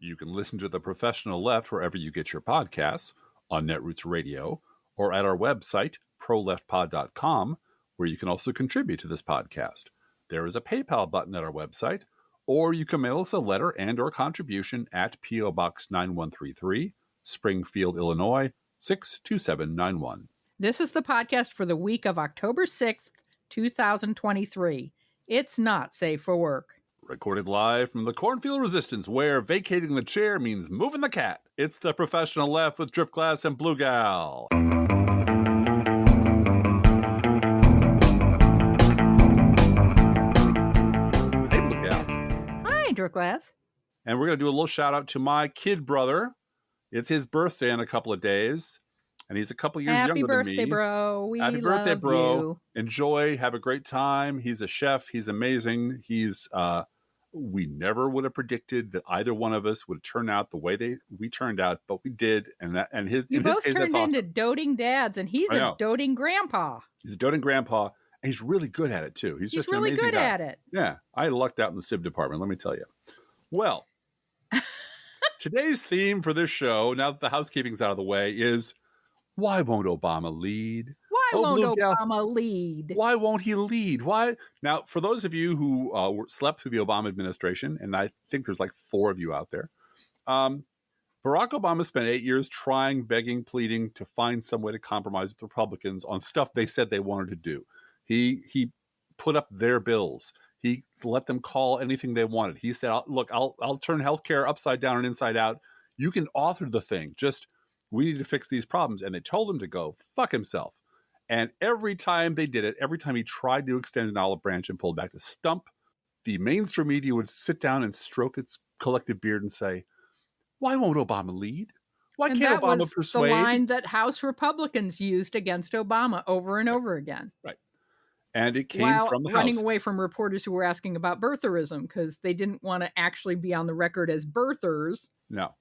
You can listen to The Professional Left wherever you get your podcasts, on Netroots Radio, or at our website, proleftpod.com, where you can also contribute to this podcast. There is a PayPal button at our website, or you can mail us a letter and or contribution at P.O. Box 9133, Springfield, Illinois, 62791. This is the podcast for the week of October 6th, 2023. It's not safe for work. Recorded live from the Cornfield Resistance, where vacating the chair means moving the cat. It's The Professional Left with Driftglass and Blue Gal. Hey, Blue Gal. Hi, Driftglass. And we're going to do a little shout out to my kid brother. It's his birthday in a couple of days, and he's a couple years Happy younger than me. birthday, bro. We Happy birthday, love bro. you. Enjoy. Have a great time. He's a chef. He's amazing. We never would have predicted that either one of us would turn out the way we turned out, but we did. And You in both his case, turned that's awesome. into doting dads, and he's a doting grandpa. He's a doting grandpa, and he's really good at it too. He's just really an amazing good guy. at it. Yeah, I lucked out in the SIB department, let me tell you. Well, today's theme for this show, now that the housekeeping's out of the way, is why won't Obama lead? Why won't Blue Gal, Obama lead? why won't he lead? Why? Now, for those of you who slept through the Obama administration, and I think there's like 4 of you out there, Barack Obama spent 8 years trying, begging, pleading to find some way to compromise with Republicans on stuff they said they wanted to do. He put up their bills. He let them call anything they wanted. He said, look, I'll turn healthcare upside down and inside out. You can author the thing. Just, we need to fix these problems. And they told him to go fuck himself. And every time they did it, every time he tried to extend an olive branch and pulled back to stump, the mainstream media would sit down and stroke its collective beard and say, why won't Obama lead? Why can't Obama was persuade? The line that House Republicans used against Obama over and over again. Right. And it came While from the running House. away from reporters who were asking about birtherism because they didn't want to actually be on the record as birthers. No.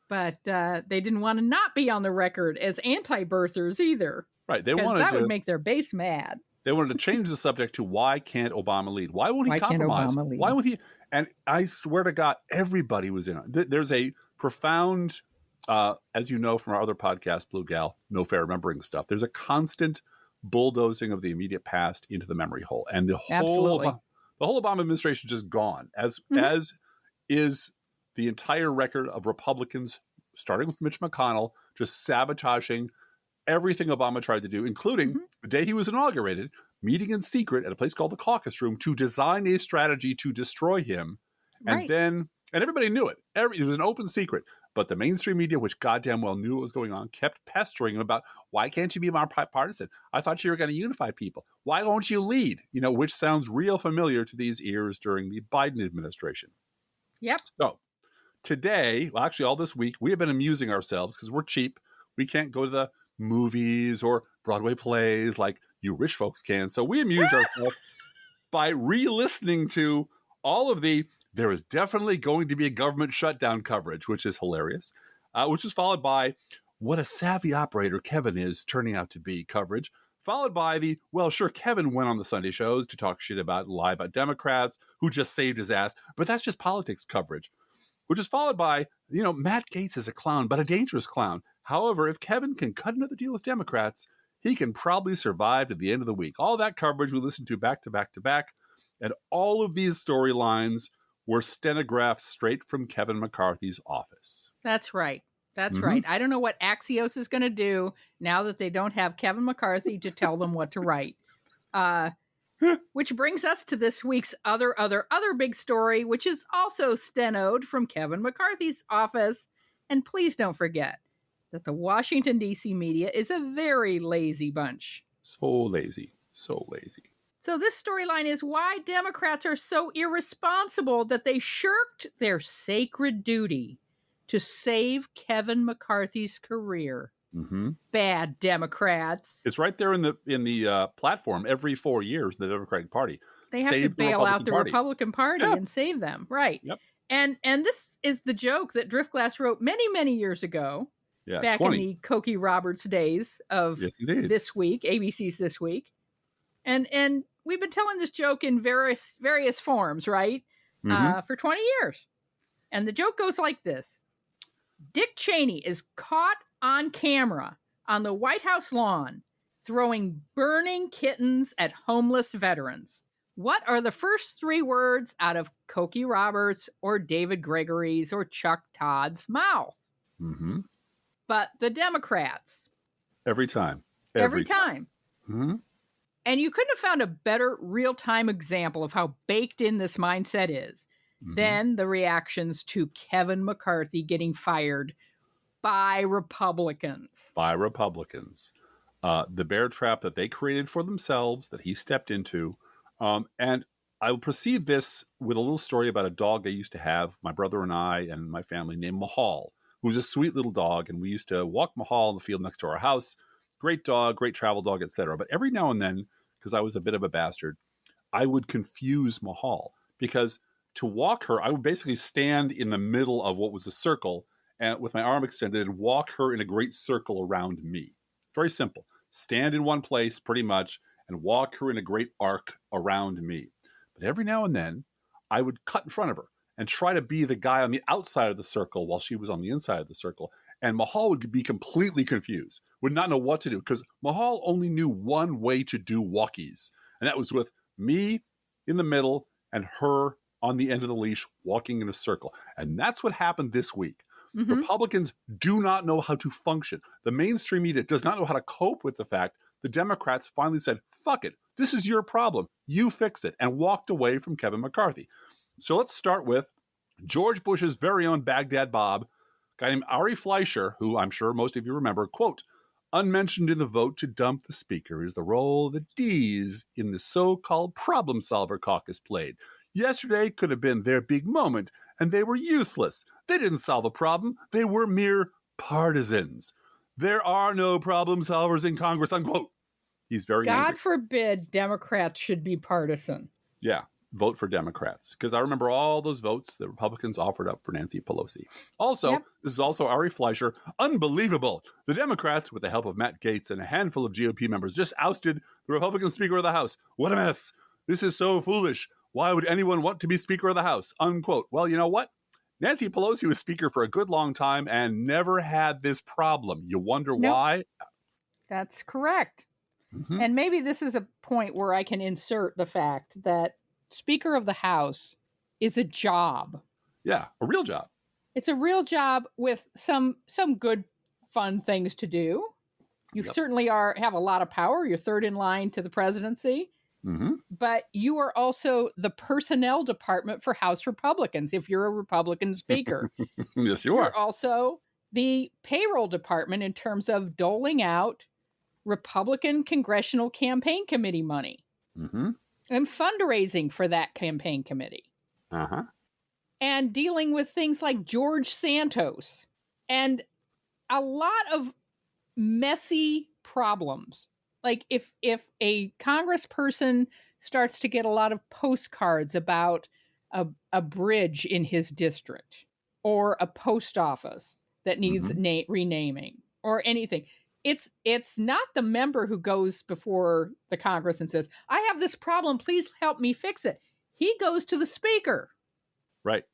But they didn't want to not be on the record as anti-birthers either. Right. They Because wanted that to would make their base mad. They wanted to change the subject to why can't Obama lead? Why won't he compromise? Obama lead? Why would he? And I swear to God, everybody was in it. There's a profound, as you know from our other podcast, Blue Gal, No Fair Remembering Stuff. There's a constant bulldozing of the immediate past into the memory hole, and the whole Obama administration is just gone. As is the entire record of Republicans, starting with Mitch McConnell, just sabotaging everything Obama tried to do, including the day he was inaugurated, meeting in secret at a place called the Caucus Room to design a strategy to destroy him. Right. And everybody knew it. It was an open secret. But the mainstream media, which goddamn well knew what was going on, kept pestering him about, why can't you be more bipartisan? I thought you were going to unify people. Why won't you lead? Which sounds real familiar to these ears during the Biden administration. Yep. So today, well, actually all this week, we have been amusing ourselves because we're cheap. We can't go to the movies or Broadway plays like you rich folks can. So we amused ourselves by re-listening to all of there is definitely going to be a government shutdown coverage, which is hilarious, which is followed by what a savvy operator Kevin is turning out to be coverage, followed by Kevin went on the Sunday shows to talk shit about, lie about Democrats who just saved his ass, but that's just politics coverage, which is followed by, Matt Gaetz is a clown, but a dangerous clown. However, if Kevin can cut another deal with Democrats, he can probably survive to the end of the week. All that coverage we listened to back to back to back, and all of these storylines were stenographed straight from Kevin McCarthy's office. That's right. That's right. I don't know what Axios is going to do now that they don't have Kevin McCarthy to tell them what to write. Which brings us to this week's other big story, which is also stenoed from Kevin McCarthy's office. And please don't forget that the Washington, D.C. media is a very lazy bunch. So lazy. So lazy. So this storyline is why Democrats are so irresponsible that they shirked their sacred duty to save Kevin McCarthy's career. Bad Democrats. It's right there in the platform. Every 4 years, the Democratic Party they have to bail out the Republican Party and save them, right? Yep. And this is the joke that Driftglass wrote many years ago. Yeah, back 20. in the Cokie Roberts days of This Week, ABC's This Week, and we've been telling this joke in various forms, right? For 20 years. And the joke goes like this. Dick Cheney is caught on camera on the White House lawn throwing burning kittens at homeless veterans. What are the first 3 words out of Cokie Roberts or David Gregory's or Chuck Todd's mouth? Mm-hmm. But the Democrats. Every time. Every time. Mm-hmm. And you couldn't have found a better real-time example of how baked in this mindset is than the reactions to Kevin McCarthy getting fired by Republicans. By Republicans. The bear trap that they created for themselves, that he stepped into. And I will proceed this with a little story about a dog I used to have, my brother and I and my family, named Mahal, who was a sweet little dog. And we used to walk Mahal in the field next to our house. Great dog, great travel dog, etc. But every now and then, because I was a bit of a bastard, I would confuse Mahal, because to walk her, I would basically stand in the middle of what was a circle and with my arm extended and walk her in a great circle around me. Very simple. Stand in one place pretty much and walk her in a great arc around me. But every now and then, I would cut in front of her and try to be the guy on the outside of the circle while she was on the inside of the circle. And Mahal would be completely confused, would not know what to do, because Mahal only knew one way to do walkies. And that was with me in the middle and her on the end of the leash walking in a circle. And that's what happened this week. Mm-hmm. Republicans do not know how to function. The mainstream media does not know how to cope with the fact the Democrats finally said, fuck it, this is your problem, you fix it, and walked away from Kevin McCarthy. So let's start with George Bush's very own Baghdad Bob, a guy named Ari Fleischer, who I'm sure most of you remember, quote, unmentioned in the vote to dump the speaker is the role the D's in the so-called problem solver caucus played. Yesterday could have been their big moment, and they were useless. They didn't solve a problem. They were mere partisans. There are no problem solvers in Congress, unquote. He's very God angry. forbid Democrats should be partisan. Yeah, vote for Democrats. Because I remember all those votes the Republicans offered up for Nancy Pelosi. Also, This is also Ari Fleischer. Unbelievable. The Democrats, with the help of Matt Gaetz and a handful of GOP members, just ousted the Republican Speaker of the House. What a mess. This is so foolish. Why would anyone want to be Speaker of the House? Unquote. Well, you know what? Nancy Pelosi was Speaker for a good long time and never had this problem. You wonder why? That's correct. Mm-hmm. And maybe this is a point where I can insert the fact that Speaker of the House is a job. Yeah, a real job. It's a real job with some good, fun things to do. You certainly have a lot of power. You're third in line to the presidency. Mm-hmm. But you are also the personnel department for House Republicans if you're a Republican speaker. Yes, you are. You're also the payroll department in terms of doling out Republican Congressional Campaign Committee money and fundraising for that campaign committee. And dealing with things like George Santos and a lot of messy problems. Like if a congressperson starts to get a lot of postcards about a bridge in his district or a post office that needs renaming or anything, it's not the member who goes before the Congress and says, I have this problem, please help me fix it. He goes to the speaker. Right.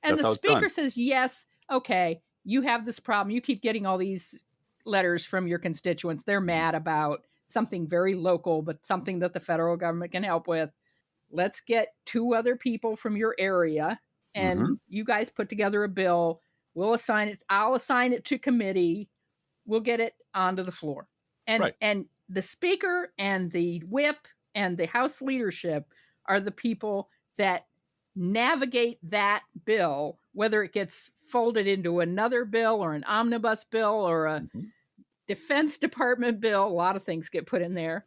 And the speaker says, yes, okay, you have this problem. You keep getting all these letters from your constituents. They're mad about something very local, but something that the federal government can help with. Let's get 2 other people from your area and you guys put together a bill. We'll assign it. I'll assign it to committee. We'll get it onto the floor. And the speaker and the whip and the House leadership are the people that navigate that bill, whether it gets folded into another bill or an omnibus bill or a Defense Department bill. A lot of things get put in there.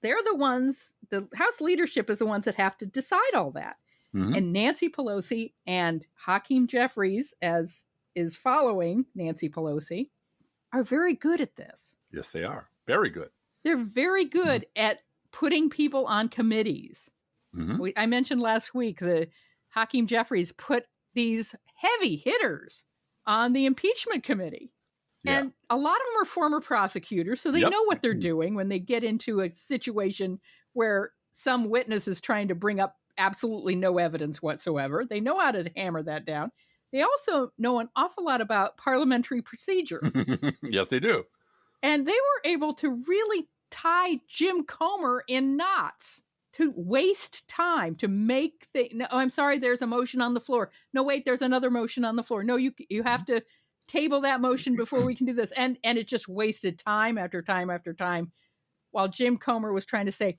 They're the ones, the House leadership is the ones that have to decide all that. And Nancy Pelosi and Hakeem Jeffries, as is following Nancy Pelosi, are very good at this. Yes, they are. Very good. They're very good at putting people on committees. I mentioned last week that Hakeem Jeffries put these heavy hitters on the impeachment committee. Yeah. And a lot of them are former prosecutors, so they know what they're doing when they get into a situation where some witness is trying to bring up absolutely no evidence whatsoever. They know how to hammer that down. they also know an awful lot about parliamentary procedure. Yes, they do. And they were able to really tie Jim Comer in knots, to waste time, to make the. No, I'm sorry, there's a motion on the floor. No, wait, there's another motion on the floor. No, you have to table that motion before we can do this. And it just wasted time after time after time, while Jim Comer was trying to say,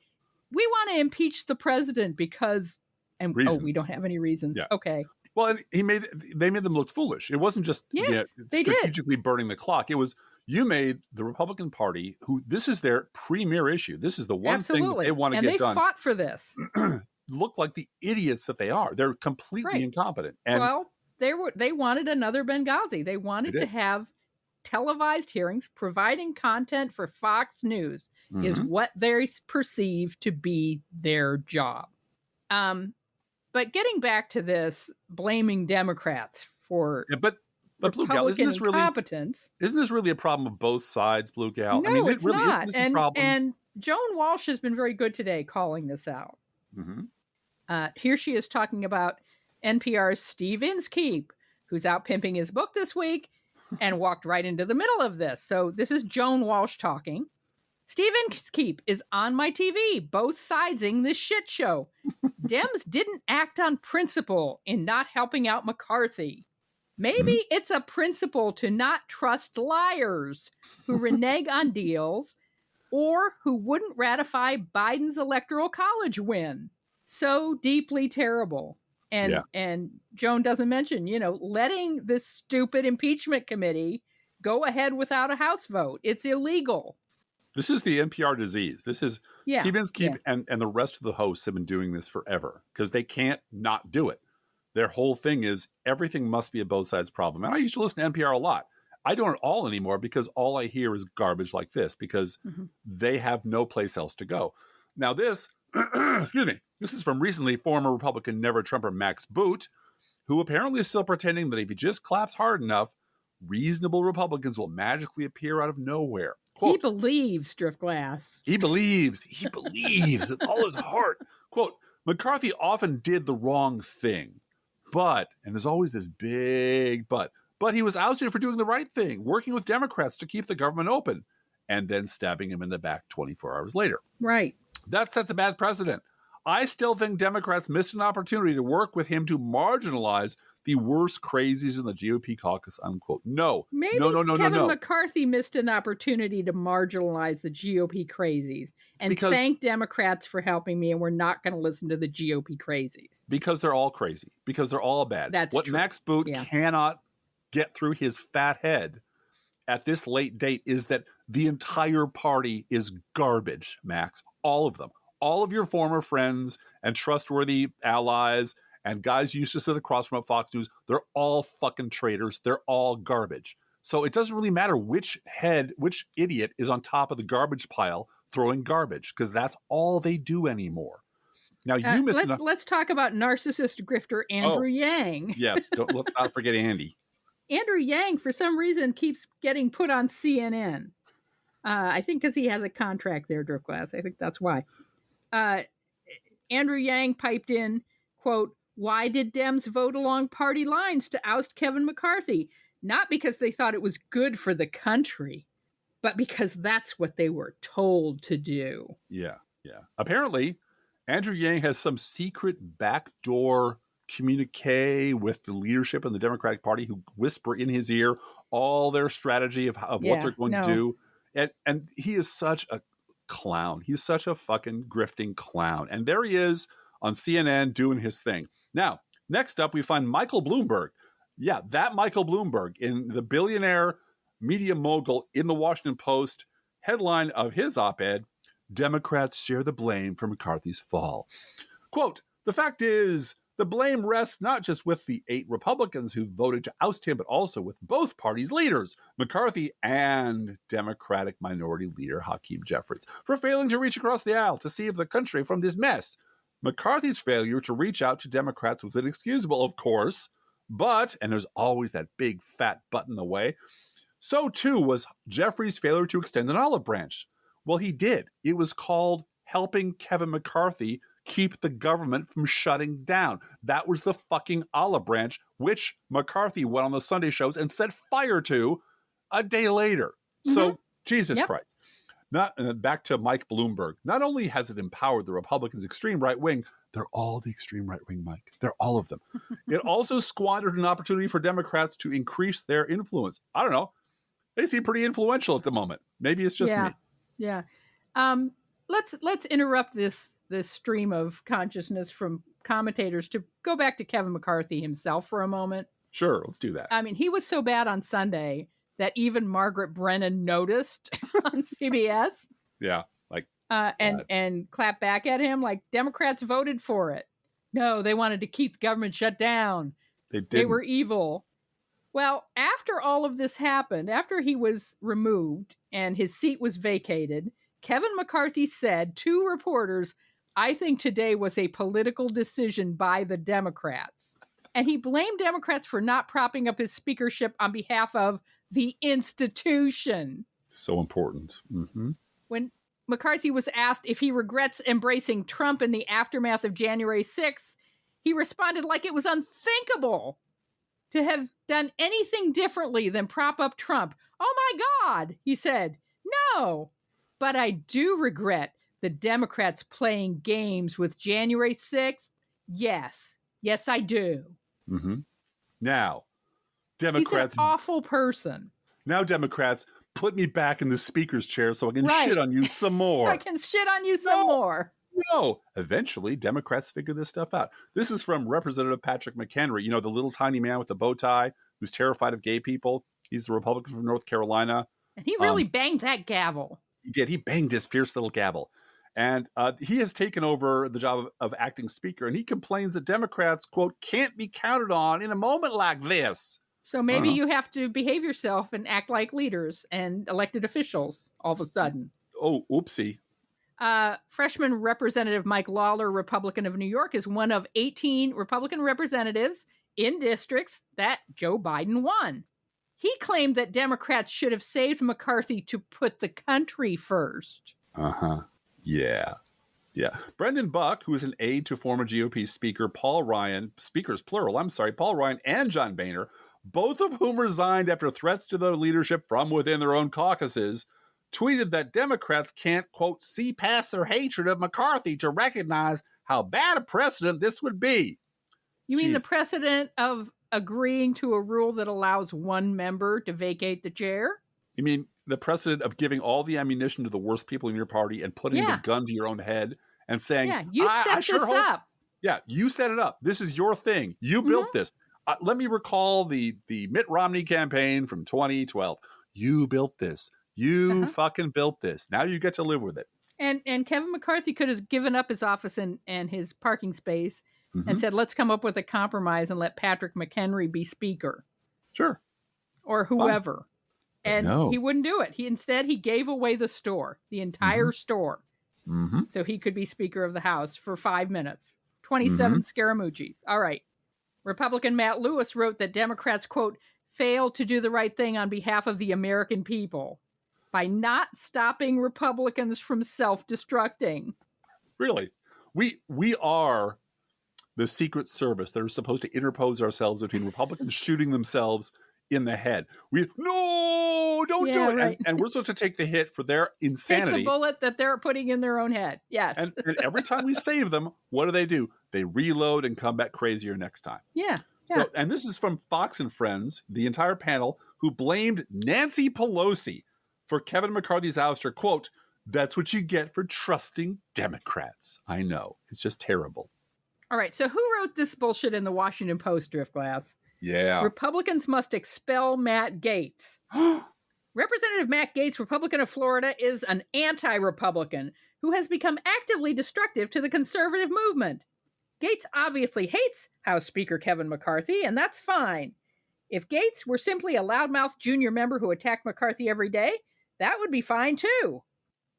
we want to impeach the president because, and Reasons. we don't have any reasons. Yeah. Okay. Well, and they made them look foolish. It wasn't just they strategically burning the clock. It was, you made the Republican Party, who this is their premier issue. This is the one thing that they want to get done. And they fought for this. Look like the idiots that they are. They're completely incompetent. And well, they wanted another Benghazi. They wanted to have televised hearings, providing content for Fox News is what they perceive to be their job. But getting back to this, blaming Democrats for but Blue Gal, isn't this really a problem of both sides, Blue Gal? No, I mean, it's really, not. Isn't this a problem? And Joan Walsh has been very good today calling this out. Here she is talking about NPR's Steve Inskeep, who's out pimping his book this week and walked right into the middle of this. So this is Joan Walsh talking. Steve Inskeep is on my TV, both sidesing this shit show. Dems didn't act on principle in not helping out McCarthy. Maybe it's a principle to not trust liars who renege on deals or who wouldn't ratify Biden's electoral college win. So deeply terrible. And Joan doesn't mention, letting this stupid impeachment committee go ahead without a House vote. It's illegal. This is the NPR disease. This is Steve Inskeep and the rest of the hosts have been doing this forever because they can't not do it. Their whole thing is everything must be a both sides problem. And I used to listen to NPR a lot. I don't at all anymore because all I hear is garbage like this because they have no place else to go. Now this, excuse me, this is from recently former Republican Never Trumper Max Boot, who apparently is still pretending that if he just claps hard enough, reasonable Republicans will magically appear out of nowhere. Quote, he believes, Driftglass. He believes with all his heart. Quote, McCarthy often did the wrong thing. But, and there's always this big but he was ousted for doing the right thing, working with Democrats to keep the government open, and then stabbing him in the back 24 hours later. Right. That sets a bad precedent. I still think Democrats missed an opportunity to work with him to marginalize the worst crazies in the GOP caucus, unquote. No. Kevin McCarthy missed an opportunity to marginalize the GOP crazies and thank Democrats for helping me, and we're not going to listen to the GOP crazies. Because they're all crazy. Because they're all bad. That's what true. Max Boot cannot get through his fat head at this late date is that the entire party is garbage, Max. All of them. All of your former friends and trustworthy allies and guys you used to sit across from at Fox News, they're all fucking traitors. They're all garbage. So it doesn't really matter which idiot is on top of the garbage pile throwing garbage, because that's all they do anymore. Now you let's talk about narcissist grifter Andrew Yang. Yes, let's not forget Andy. Andrew Yang, for some reason, keeps getting put on CNN. I think because he has a contract there, Driftglass. I think that's why. Andrew Yang piped in, quote, "Why did Dems vote along party lines to oust Kevin McCarthy? Not because they thought it was good for the country, but because that's what they were told to do." Yeah. Apparently, Andrew Yang has some secret backdoor communique with the leadership in the Democratic Party who whisper in his ear all their strategy of what they're going to do. And he is such a clown. He's such a fucking grifting clown. And there he is on CNN doing his thing. Now, next up, we find Michael Bloomberg. Yeah, that Michael Bloomberg in the billionaire media mogul in the Washington Post, headline of his op-ed, "Democrats share the blame for McCarthy's fall." Quote, "The fact is, the blame rests not just with the 8 Republicans who voted to oust him, but also with both parties' leaders, McCarthy and Democratic Minority Leader Hakeem Jeffries, for failing to reach across the aisle to save the country from this mess. McCarthy's failure to reach out to Democrats was inexcusable, of course, but," and there's always that big fat but in the way, "so too was Jeffries' failure to extend an olive branch." Well, he did. It was called helping Kevin McCarthy keep the government from shutting down. That was the fucking olive branch, which McCarthy went on the Sunday shows and set fire to a day later. So, Jesus Christ. Back to Mike Bloomberg. Not only has it empowered the Republicans' extreme right wing, they're all the extreme right wing, Mike. They're all of them. It also squandered an opportunity for Democrats to increase their influence. I don't know. They seem pretty influential at the moment. Maybe it's just me. Yeah. Let's interrupt this stream of consciousness from commentators to go back to Kevin McCarthy himself for a moment. Sure, let's do that. I mean, he was so bad on Sunday that even Margaret Brennan noticed on CBS. Yeah, and clapped back at him like Democrats voted for it. No, they wanted to keep the government shut down. They were evil. Well, after all of this happened, after he was removed and his seat was vacated, Kevin McCarthy said to reporters, "I think today was a political decision by the Democrats." And he blamed Democrats for not propping up his speakership on behalf of the institution. So important. Mm-hmm. When McCarthy was asked if he regrets embracing Trump in the aftermath of January 6th, he responded like it was unthinkable to have done anything differently than prop up Trump. "Oh my God," he said. "No, but I do regret the Democrats playing games with January 6th. Yes, I do." Mm-hmm. Now, Democrats... He's an awful person. Now, Democrats, put me back in the speaker's chair so I can shit on you some more. So I can shit on you some more. No. Eventually, Democrats figure this stuff out. This is from Representative Patrick McHenry, the little tiny man with the bow tie who's terrified of gay people. He's the Republican from North Carolina. And he really banged that gavel. He did. He banged his fierce little gavel. And he has taken over the job of acting speaker. And he complains that Democrats, quote, can't be counted on in a moment like this. So maybe you have to behave yourself and act like leaders and elected officials all of a sudden. Oh, oopsie. Freshman Representative Mike Lawler, Republican of New York, is one of 18 Republican representatives in districts that Joe Biden won. He claimed that Democrats should have saved McCarthy to put the country first. Uh-huh. Yeah. Brendan Buck, who is an aide to former GOP Speaker Paul Ryan, speakers plural, Paul Ryan and John Boehner, both of whom resigned after threats to their leadership from within their own caucuses, tweeted that Democrats can't, quote, see past their hatred of McCarthy to recognize how bad a precedent this would be. You mean the precedent of agreeing to a rule that allows one member to vacate the chair? You mean the precedent of giving all the ammunition to the worst people in your party and putting the gun to your own head and saying, you set this up. Yeah, you set it up. This is your thing. You built this. Let me recall the Mitt Romney campaign from 2012. You built this. You fucking built this. Now you get to live with it. And Kevin McCarthy could have given up his office and his parking space and said, let's come up with a compromise and let Patrick McHenry be speaker. Sure. Or whoever. And he wouldn't do it. Instead, he gave away the store, the entire store. So he could be Speaker of the House for 5 minutes. 27 Scaramucci's. All right. Republican Matt Lewis wrote that Democrats, quote, failed to do the right thing on behalf of the American people by not stopping Republicans from self-destructing. Really? We are the Secret Service that are supposed to interpose ourselves between Republicans shooting themselves in the head. Don't do it. Right. And we're supposed to take the hit for their insanity. Take the bullet that they're putting in their own head. Yes. And every time we save them, what do? They reload and come back crazier next time. Yeah. So, and this is from Fox and Friends, the entire panel, who blamed Nancy Pelosi for Kevin McCarthy's ouster. Quote, that's what you get for trusting Democrats. I know. It's just terrible. All right. So who wrote this bullshit in the Washington Post, Driftglass? Yeah. Republicans must expel Matt Gaetz. Representative Matt Gaetz, Republican of Florida, is an anti-Republican who has become actively destructive to the conservative movement. Gaetz obviously hates House Speaker Kevin McCarthy, and that's fine. If Gaetz were simply a loudmouth junior member who attacked McCarthy every day, that would be fine too.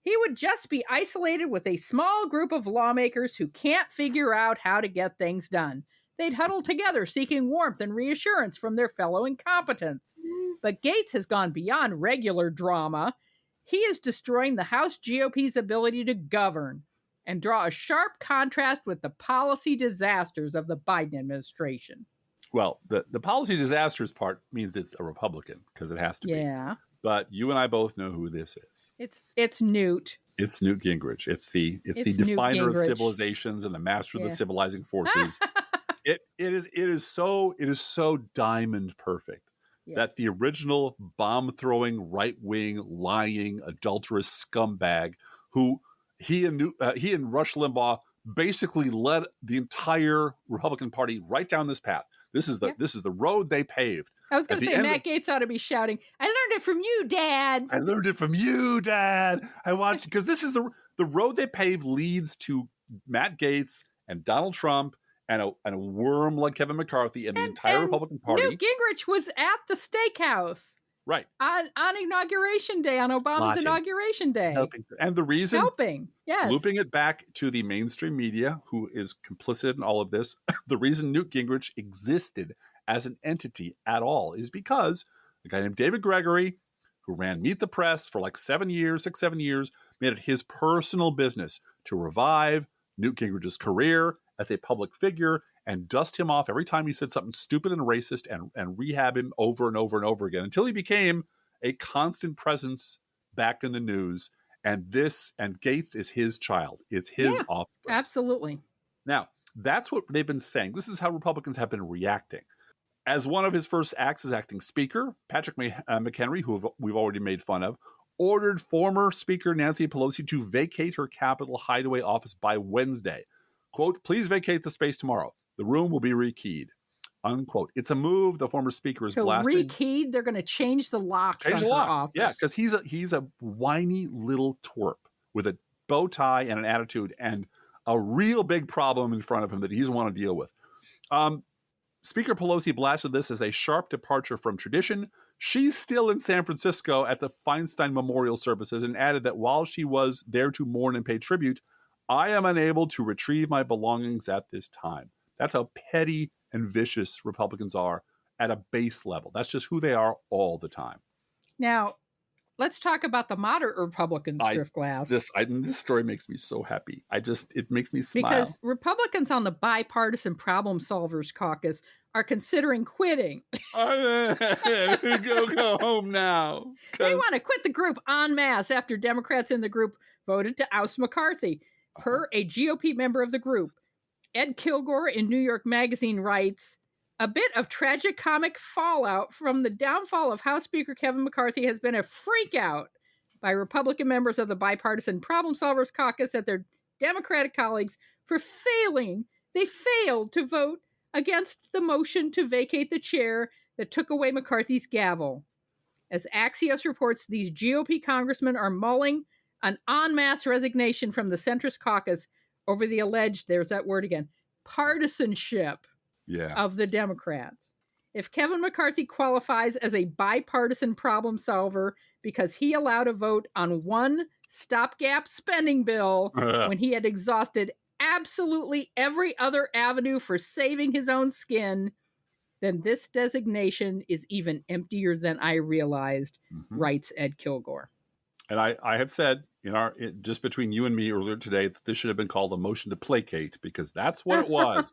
He would just be isolated with a small group of lawmakers who can't figure out how to get things done. They'd huddle together, seeking warmth and reassurance from their fellow incompetents. But Gaetz has gone beyond regular drama. He is destroying the House GOP's ability to govern. and draw a sharp contrast with the policy disasters of the Biden administration. Well, the policy disasters part means it's a Republican because it has to be. Yeah. But you and I both know who this is. It's Newt. It's Newt Gingrich. It's the Newt definer of Gingrich. Civilizations and the master of Yeah. the civilizing forces. It is so diamond perfect that the original bomb throwing, right wing, lying, adulterous scumbag who he and Rush Limbaugh basically led the entire Republican Party right down this path. This is the road they paved. I was going to say Matt Gaetz ought to be shouting, "I learned it from you, Dad." I learned it from you, Dad. I watched because this is the road they paved leads to Matt Gaetz and Donald Trump and a worm like Kevin McCarthy and the entire Republican Party. Newt Gingrich was at the steakhouse. Right. On Inauguration Day, on Obama's Inauguration Day. Helping. And the reason, yes. Looping it back to the mainstream media, who is complicit in all of this, the reason Newt Gingrich existed as an entity at all is because a guy named David Gregory, who ran Meet the Press for like 7 years, made it his personal business to revive Newt Gingrich's career as a public figure and dust him off every time he said something stupid and racist and rehab him over and over and over again until he became a constant presence back in the news. And Gaetz is his child. It's his offspring. Absolutely. Now, that's what they've been saying. This is how Republicans have been reacting. As one of his first acts as acting speaker, Patrick McHenry, who we've already made fun of, ordered former Speaker Nancy Pelosi to vacate her Capitol hideaway office by Wednesday. Quote, "Please vacate the space tomorrow. The room will be rekeyed." Unquote. It's a move the former speaker is blasting. Rekeyed? They're going to change the locks on her office. Yeah, because he's a whiny little twerp with a bow tie and an attitude and a real big problem in front of him that he doesn't want to deal with. Speaker Pelosi blasted this as a sharp departure from tradition. She's still in San Francisco at the Feinstein Memorial Services and added that while she was there to mourn and pay tribute, "I am unable to retrieve my belongings at this time." That's how petty and vicious Republicans are at a base level. That's just who they are all the time. Now, let's talk about the moderate Republicans, Driftglass. This story makes me so happy. It makes me smile. Because Republicans on the Bipartisan Problem Solvers Caucus are considering quitting. Go home now. They want to quit the group en masse after Democrats in the group voted to oust McCarthy. Per a GOP member of the group, Ed Kilgore in New York Magazine writes, "A bit of tragicomic fallout from the downfall of House Speaker Kevin McCarthy has been a freakout by Republican members of the Bipartisan Problem Solvers Caucus at their Democratic colleagues for they failed to vote against the motion to vacate the chair that took away McCarthy's gavel. As Axios reports, these GOP congressmen are mulling an en masse resignation from the centrist caucus over the alleged, there's that word again, partisanship of the Democrats. If Kevin McCarthy qualifies as a bipartisan problem solver because he allowed a vote on one stopgap spending bill when he had exhausted absolutely every other avenue for saving his own skin, then this designation is even emptier than I realized, writes Ed Kilgore. And I have said just between you and me earlier today that this should have been called a motion to placate because that's what it was.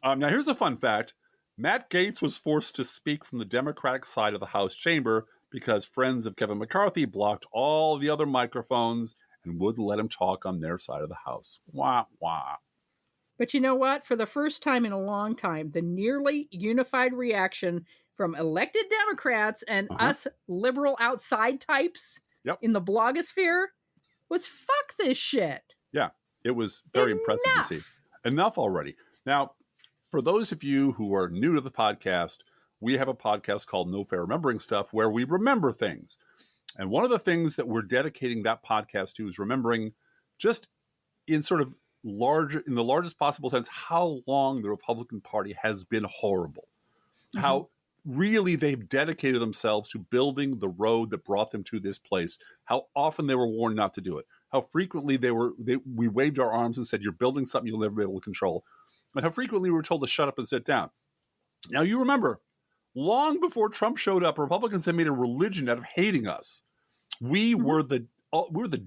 Now, here's a fun fact. Matt Gaetz was forced to speak from the Democratic side of the House chamber because friends of Kevin McCarthy blocked all the other microphones and wouldn't let him talk on their side of the House. Wah, wah. But you know what? For the first time in a long time, the nearly unified reaction from elected Democrats and us liberal outside types in the blogosphere was fuck this shit. Yeah, it was very impressive to see. Enough already. Now, for those of you who are new to the podcast, we have a podcast called No Fair Remembering Stuff where we remember things. And one of the things that we're dedicating that podcast to is remembering just in sort of in the largest possible sense, how long the Republican Party has been horrible. How really they've dedicated themselves to building the road that brought them to this place. How often they were warned not to do it. How frequently we waved our arms and said, "You're building something you'll never be able to control." And how frequently we were told to shut up and sit down. Now, you remember, long before Trump showed up, Republicans had made a religion out of hating us. We were the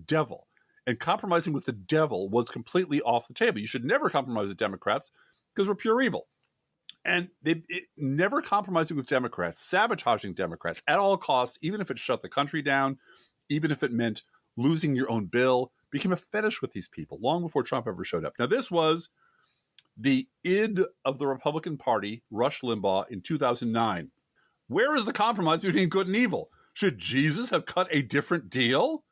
devil. And compromising with the devil was completely off the table. You should never compromise with Democrats because we're pure evil. And never compromising with Democrats, sabotaging Democrats at all costs, even if it shut the country down, even if it meant losing your own bill, became a fetish with these people long before Trump ever showed up. Now, this was the id of the Republican Party, Rush Limbaugh, in 2009. Where is the compromise between good and evil? Should Jesus have cut a different deal?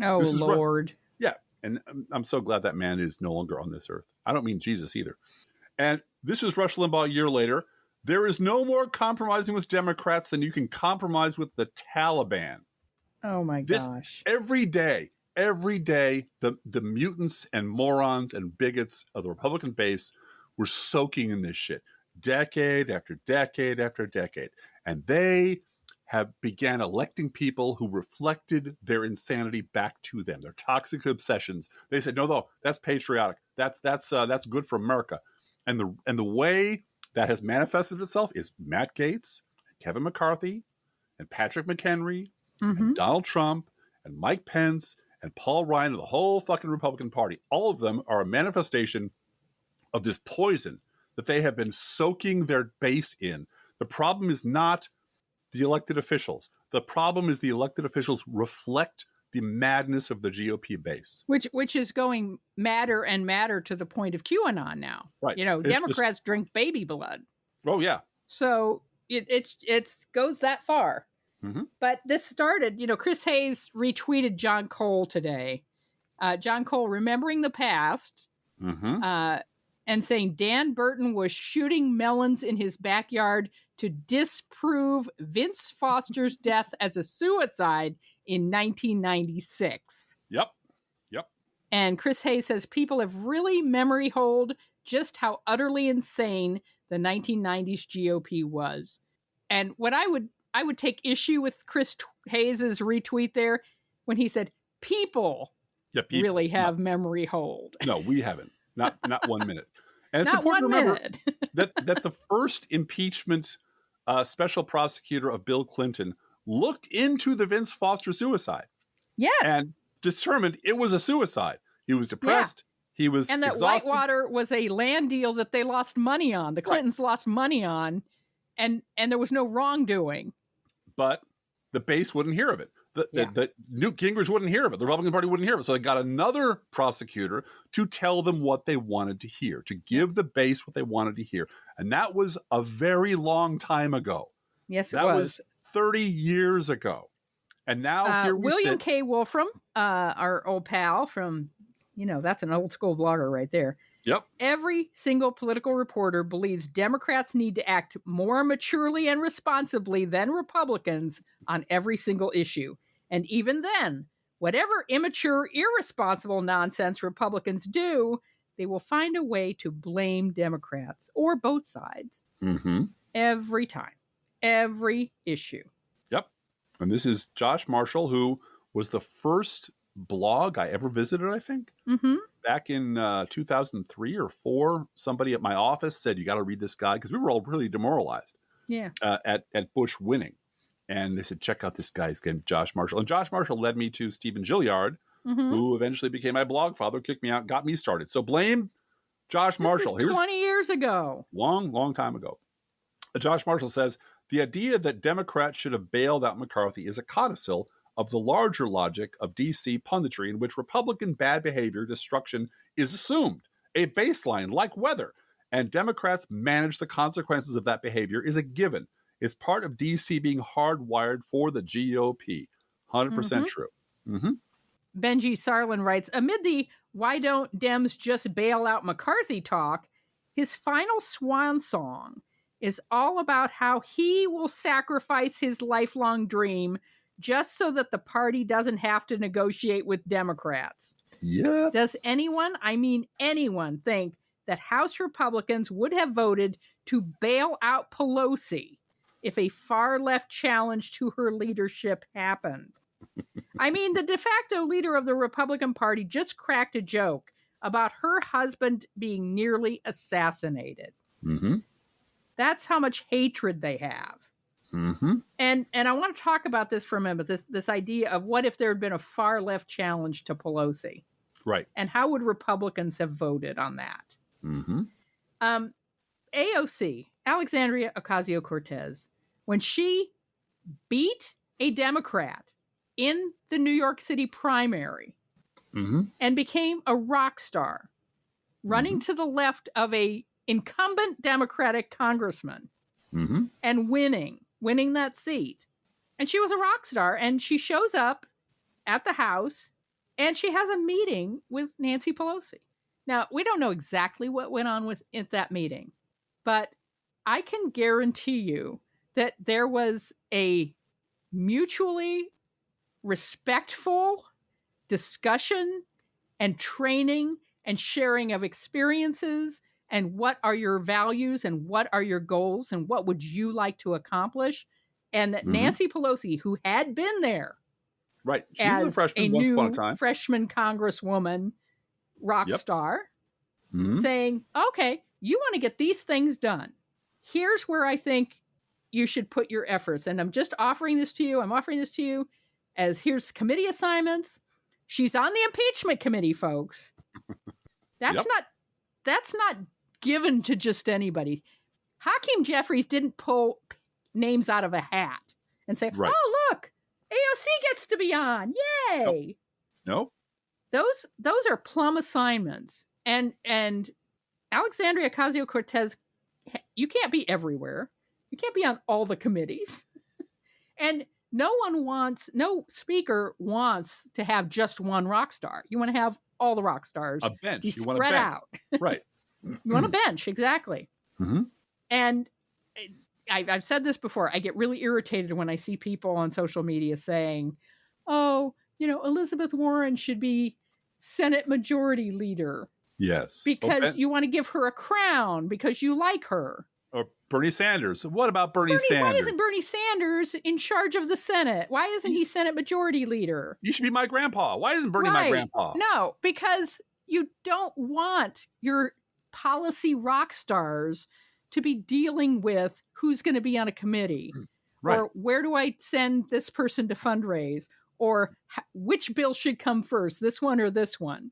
Oh, Lord. Yeah, and I'm so glad that man is no longer on this earth. I don't mean Jesus either. And this was Rush Limbaugh a year later. There is no more compromising with Democrats than you can compromise with the Taliban. Oh, my gosh. Every day, the mutants and morons and bigots of the Republican base were soaking in this shit. Decade after decade after decade. And they have began electing people who reflected their insanity back to them, their toxic obsessions. They said, no, that's patriotic. That's good for America. And the way that has manifested itself is Matt Gaetz, Kevin McCarthy, and Patrick McHenry, and Donald Trump, and Mike Pence, and Paul Ryan, and the whole fucking Republican Party. All of them are a manifestation of this poison that they have been soaking their base in. The problem is not the elected officials. The problem is the elected officials reflect the madness of the GOP base. Which is going madder and madder to the point of QAnon now. Right. Democrats drink baby blood. Oh, yeah. So it goes that far. Mm-hmm. But this started, Chris Hayes retweeted John Cole today. John Cole remembering the past and saying Dan Burton was shooting melons in his backyard to disprove Vince Foster's death as a suicide in 1996. Yep. And Chris Hayes says people have really memory hold just how utterly insane the 1990s GOP was. And what I would take issue with Chris Hayes's retweet there when he said people really have memory hold. No, we haven't. Not 1 minute. And it's Not important to 1 remember minute. that the first impeachment special prosecutor of Bill Clinton looked into the Vince Foster suicide. Yes. And determined it was a suicide. He was depressed. Yeah. He was and that exhausted. Whitewater was a land deal that they lost money on. The Clintons lost money on, and there was no wrongdoing. But the base wouldn't hear of it. The Newt Gingrich wouldn't hear of it. The Republican Party wouldn't hear of it. So they got another prosecutor to tell them what they wanted to hear, to give the base what they wanted to hear. And that was a very long time ago. Yes, that was 30 years ago. And now here we William sit. K. Wolfram, our old pal from, that's an old school blogger right there. Yep. Every single political reporter believes Democrats need to act more maturely and responsibly than Republicans on every single issue. And even then, whatever immature, irresponsible nonsense Republicans do, they will find a way to blame Democrats or both sides every time, every issue. Yep. And this is Josh Marshall, who was the first blog I ever visited, I think. Back in 2003 or 4, somebody at my office said, you got to read this guy, because we were all really demoralized at Bush winning. And they said, check out this guy's name, Josh Marshall. And Josh Marshall led me to Stephen Gilliard, who eventually became my blog father, kicked me out, got me started. So blame Josh Marshall. This is 20 years ago. Long time ago. Josh Marshall says, the idea that Democrats should have bailed out McCarthy is a codicil of the larger logic of D.C. punditry in which Republican bad behavior destruction is assumed, a baseline like weather, and Democrats manage the consequences of that behavior is a given. It's part of D.C. being hardwired for the GOP. 100% true. Benji Sarlin writes, amid the why don't Dems just bail out McCarthy talk, his final swan song is all about how he will sacrifice his lifelong dream just so that the party doesn't have to negotiate with Democrats. Yeah. Does anyone think that House Republicans would have voted to bail out Pelosi if a far-left challenge to her leadership happened? The de facto leader of the Republican Party just cracked a joke about her husband being nearly assassinated. That's how much hatred they have. And I want to talk about this for a minute, this idea of what if there had been a far left challenge to Pelosi. Right. And how would Republicans have voted on that? Mm-hmm. AOC, Alexandria Ocasio-Cortez, when she beat a Democrat in the New York City primary Mm-hmm. and became a rock star, running to the left of a incumbent Democratic congressman Mm-hmm. and winning that seat. And she was a rock star, and she shows up at the House and she has a meeting with Nancy Pelosi. Now, we don't know exactly what went on at that meeting, but I can guarantee you that there was a mutually respectful discussion and training and sharing of experiences and what are your values and what are your goals and what would you like to accomplish. And that Nancy Pelosi, who had been there Right. She was a freshman once upon a time. Freshman congresswoman, rock star, Mm-hmm. saying, okay, you want to get these things done. Here's where I think you should put your efforts. And I'm just offering this to you. I'm offering this to you as here's committee assignments. She's on the impeachment committee, folks. That's not given to just anybody. Hakeem Jeffries didn't pull names out of a hat and say, oh, look, AOC gets to be on. Yay. Nope. Those are plum assignments. And Alexandria Ocasio-Cortez, you can't be everywhere. You can't be on all the committees. And no speaker wants to have just one rock star. You want to have all the rock stars. A bench. You want spread out. Right. You want a bench, exactly. Mm-hmm. And I've said this before. I get really irritated when I see people on social media saying, oh, Elizabeth Warren should be Senate Majority Leader. Yes. Because you want to give her a crown because you like her. Or Bernie Sanders. What about Bernie Sanders? Why isn't Bernie Sanders in charge of the Senate? Why isn't he Senate Majority Leader? You should be my grandpa. Why isn't Bernie my grandpa? No, because you don't want your policy rock stars to be dealing with who's going to be on a committee. Right. Or where do I send this person to fundraise? Or which bill should come first, this one or this one?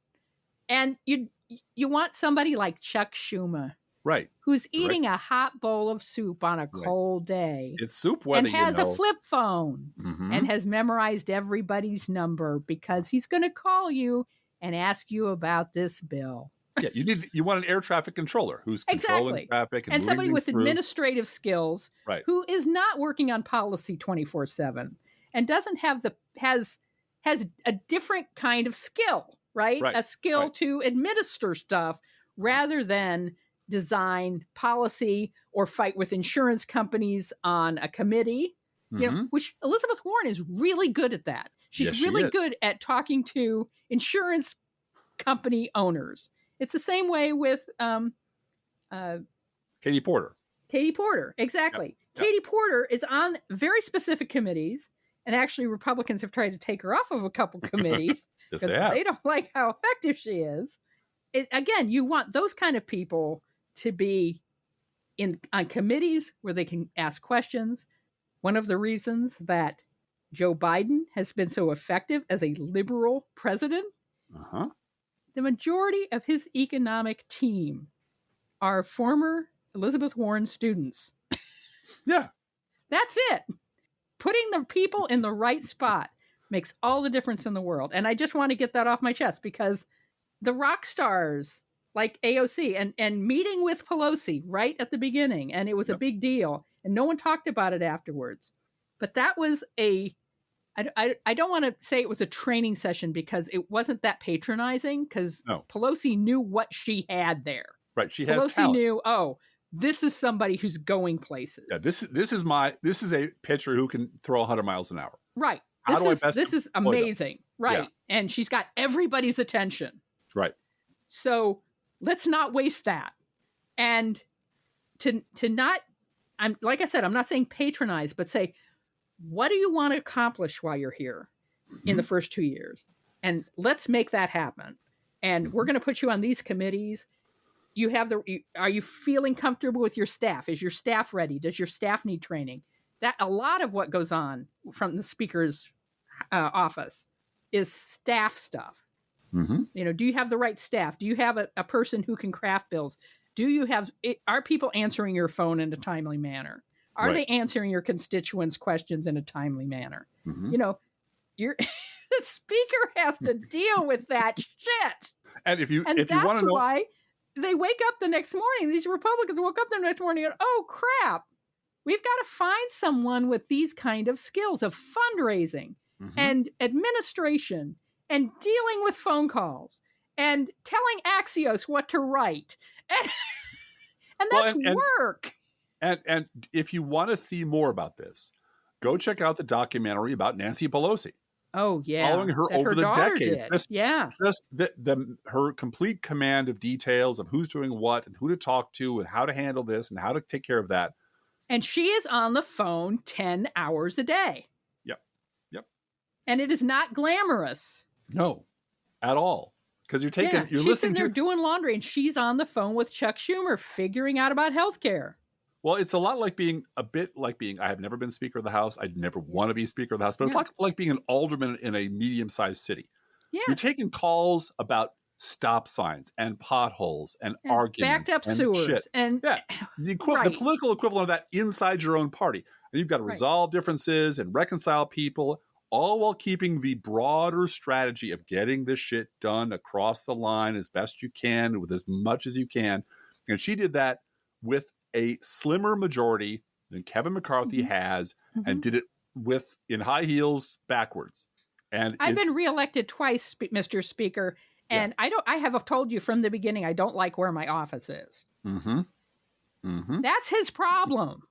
And you want somebody like Chuck Schumer. Right. Who's eating a hot bowl of soup on a cold day. It's soup weather, and has a flip phone and has memorized everybody's number because he's going to call you and ask you about this bill. Yeah, you want an air traffic controller who's controlling traffic and somebody with through. Administrative skills who is not working on policy 24/7 and doesn't have has a different kind of skill, right? A skill to administer stuff rather than design policy or fight with insurance companies on a committee, which Elizabeth Warren is really good at that. She's really good at talking to insurance company owners. It's the same way with Katie Porter. Katie Porter, exactly. Yep. Katie Porter is on very specific committees, and actually Republicans have tried to take her off of a couple committees yes, because they don't like how effective she is. Again, you want those kind of people to be on committees where they can ask questions. One of the reasons that Joe Biden has been so effective as a liberal president, the majority of his economic team are former Elizabeth Warren students. Yeah. That's it. Putting the people in the right spot makes all the difference in the world. And I just want to get that off my chest because the rock stars like AOC and meeting with Pelosi right at the beginning, and it was a big deal, and no one talked about it afterwards. But that was I don't want to say it was a training session because it wasn't that patronizing because Pelosi knew what she had there. Right, she has Pelosi talent. knew, this is somebody who's going places. Yeah, this is a pitcher who can throw 100 miles an hour. Right. This is amazing. Right. Yeah. And she's got everybody's attention. Right. So let's not waste that. And to not, like I said, I'm not saying patronize, but say, what do you want to accomplish while you're here in the first 2 years? And let's make that happen. And we're going to put you on these committees. Are you feeling comfortable with your staff? Is your staff ready? Does your staff need training? That a lot of what goes on from the speaker's office is staff stuff. Mm-hmm. Do you have the right staff? Do you have a person who can craft bills? Are people answering your phone in a timely manner? Are Right. they answering your constituents' questions in a timely manner? Mm-hmm. The speaker has to deal with that shit. And if you want that's to know why they wake up the next morning. These Republicans woke up the next morning and, oh crap, we've got to find someone with these kind of skills of fundraising and administration and dealing with phone calls and telling Axios what to write. And that's work. And if you want to see more about this, go check out the documentary about Nancy Pelosi. Oh, yeah. Following her over the decades. Just her complete command of details of who's doing what and who to talk to and how to handle this and how to take care of that. And she is on the phone 10 hours a day. Yep. And it is not glamorous. No, at all. Because you're listening to... They're doing laundry and she's on the phone with Chuck Schumer figuring out about healthcare. Well, it's a lot like being I have never been Speaker of the House. I'd never want to be Speaker of the House, but it's like being an alderman in a medium-sized city. Yeah. You're taking calls about stop signs and potholes and arguments. Backed up and sewers. Shit. And the political equivalent of that inside your own party. And you've got to resolve differences and reconcile people, all while keeping the broader strategy of getting this shit done across the line as best you can with as much as you can. And she did that with a slimmer majority than Kevin McCarthy has, and did it in high heels backwards. And I've been reelected twice, Mr. Speaker, and I have told you from the beginning I don't like where my office is. That's his problem.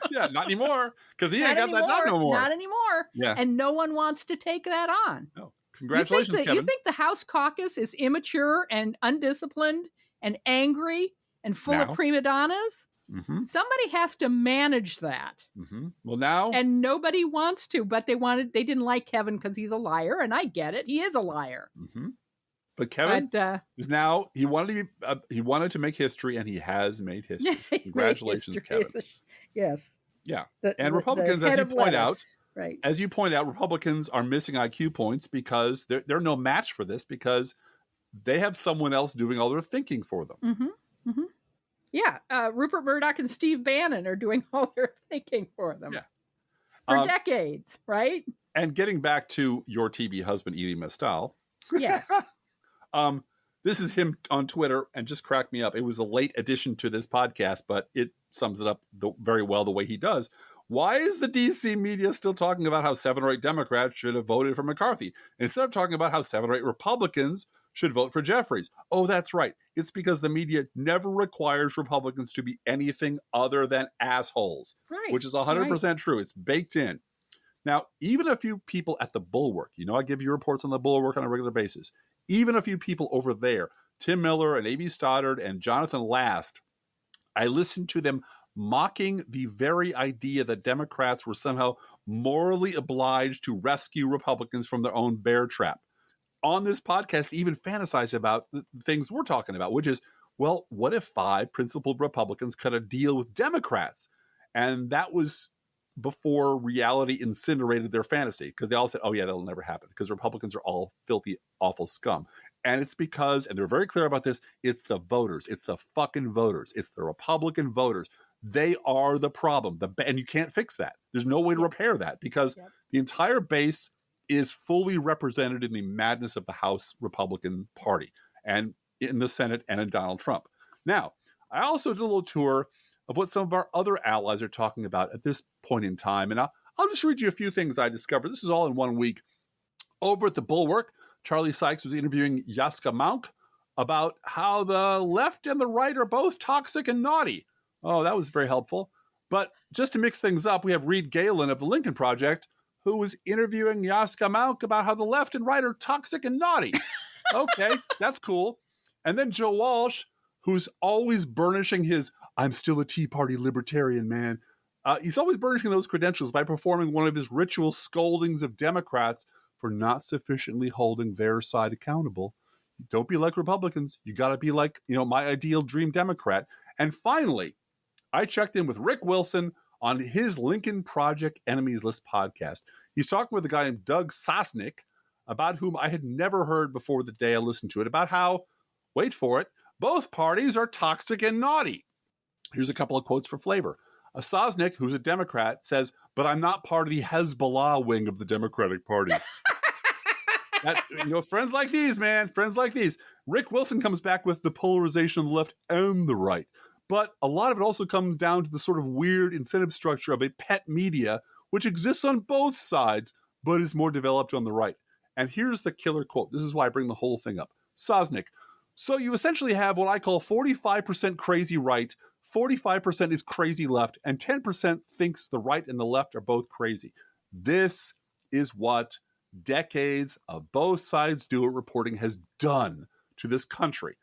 Yeah, not anymore, because he ain't got that job no more. Not anymore. Yeah, and no one wants to take that on. No, congratulations, Kevin. You think the House caucus is immature and undisciplined and angry and full of prima donnas? Somebody has to manage that. Well, now, and nobody wants to, but they didn't like Kevin because he's a liar, and I get it. He is a liar. But Kevin is now. He wanted to make history, and he has made history. Congratulations, Kevin. Yes. Yeah. And Republicans, as you point out, Republicans are missing IQ points because they're no match for this, because they have someone else doing all their thinking for them. Yeah. Rupert Murdoch and Steve Bannon are doing all their thinking for them for decades, right? And getting back to your TV husband, Elie Mystal. Yes. This is him on Twitter, and just cracked me up. It was a late addition to this podcast, but it sums it up very well the way he does. Why is the DC media still talking about how 7 or 8 Democrats should have voted for McCarthy instead of talking about how 7 or 8 Republicans should vote for Jeffries? Oh, that's right. It's because the media never requires Republicans to be anything other than assholes, which is 100% true. It's baked in. Now, even a few people at the Bulwark, I give you reports on the Bulwark on a regular basis. Even a few people over there, Tim Miller and A.B. Stoddard and Jonathan Last, I listened to them mocking the very idea that Democrats were somehow morally obliged to rescue Republicans from their own bear trap. On this podcast, they even fantasize about the things we're talking about, which is, well, what if 5 principled Republicans cut a deal with Democrats? And that was before reality incinerated their fantasy, because they all said, oh yeah, that'll never happen, because Republicans are all filthy, awful scum. And it's because, and they're very clear about this, it's the voters. It's the fucking voters. It's the Republican voters. They are the problem. And you can't fix that. There's no way to repair that, because the entire base is fully represented in the madness of the House Republican Party and in the Senate and in Donald Trump. Now, I also did a little tour of what some of our other allies are talking about at this point in time. And I'll just read you a few things I discovered. This is all in one week. Over at the Bulwark, Charlie Sykes was interviewing Jaska Maunk about how the left and the right are both toxic and naughty. Oh, that was very helpful. But just to mix things up, we have Reed Galen of the Lincoln Project, who was interviewing Jaska Maunk about how the left and right are toxic and naughty. Okay, that's cool. And then Joe Walsh, who's always burnishing his, I'm still a Tea Party libertarian, man. He's always burnishing those credentials by performing one of his ritual scoldings of Democrats for not sufficiently holding their side accountable. Don't be like Republicans. You got to be like, my ideal dream Democrat. And finally, I checked in with Rick Wilson on his Lincoln Project Enemies List podcast. He's talking with a guy named Doug Sosnick about whom I had never heard before the day I listened to it, about how, wait for it, both parties are toxic and naughty. Here's a couple of quotes for flavor. Sosnick, who's a Democrat, says, "But I'm not part of the Hezbollah wing of the Democratic Party." That's, friends like these, man. Friends like these. Rick Wilson comes back with the polarization of the left and the right. But a lot of it also comes down to the sort of weird incentive structure of a pet media, which exists on both sides, but is more developed on the right. And here's the killer quote. This is why I bring the whole thing up. Sosnick. So you essentially have what I call 45% crazy right, 45% is crazy left, and 10% thinks the right and the left are both crazy. This is what decades of both sides do it reporting has done to this country.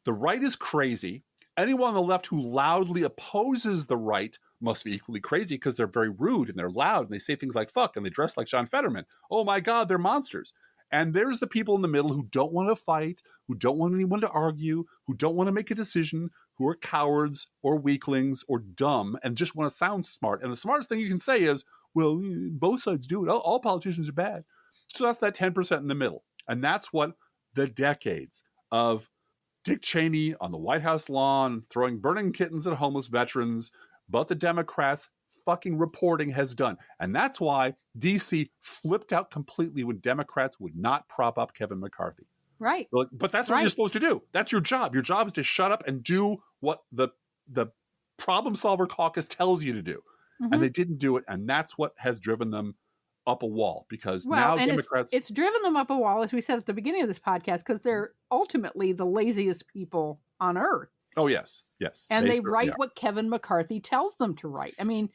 The right is crazy. Anyone on the left who loudly opposes the right must be equally crazy because they're very rude and they're loud and they say things like fuck and they dress like John Fetterman. Oh my God, they're monsters. And there's the people in the middle who don't want to fight, who don't want anyone to argue, who don't want to make a decision, who are cowards or weaklings or dumb and just want to sound smart. And the smartest thing you can say is, well, both sides do it. All politicians are bad. So that's that 10% in the middle. And that's what the decades of Dick Cheney on the White House lawn, throwing burning kittens at homeless veterans, but the Democrats fucking reporting has done. And that's why DC flipped out completely when Democrats would not prop up Kevin McCarthy. Right. But that's what you're supposed to do. That's your job. Your job is to shut up and do what the problem solver caucus tells you to do. Mm-hmm. And they didn't do it. And that's what has driven them up a wall, because now Democrats... It's driven them up a wall, as we said at the beginning of this podcast, because they're ultimately the laziest people on earth. Oh, yes. Yes. And they write what Kevin McCarthy tells them to write. I mean,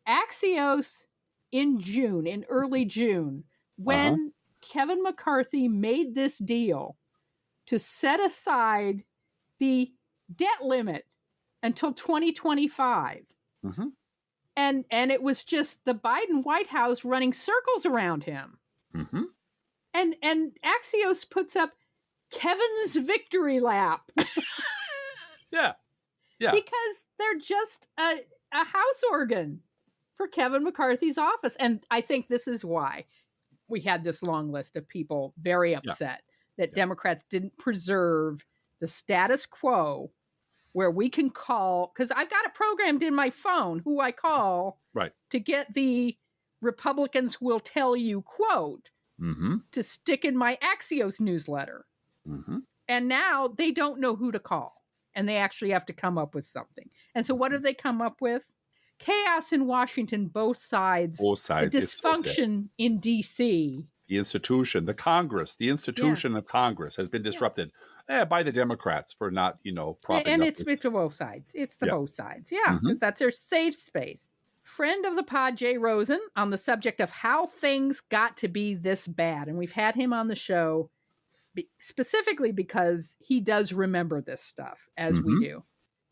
Axios in early June, when Kevin McCarthy made this deal to set aside the debt limit until 2025. Mm-hmm. And it was just the Biden White House running circles around him. Mm-hmm. And Axios puts up Kevin's victory lap. Yeah. Because they're just a house organ for Kevin McCarthy's office. And I think this is why we had this long list of people very upset that Democrats didn't preserve the status quo, where we can call, because I've got it programmed in my phone, who I call to get the Republicans will tell you quote to stick in my Axios newsletter. Mm-hmm. And now they don't know who to call. And they actually have to come up with something. And so what have they come up with? Chaos in Washington, both sides. The dysfunction in D.C. The institution, the Congress, the institution of Congress has been disrupted by the Democrats for not, propping and up. It's both sides. It's both sides. Yeah, because that's their safe space. Friend of the pod, Jay Rosen, on the subject of how things got to be this bad. And we've had him on the show specifically because he does remember this stuff, as we do.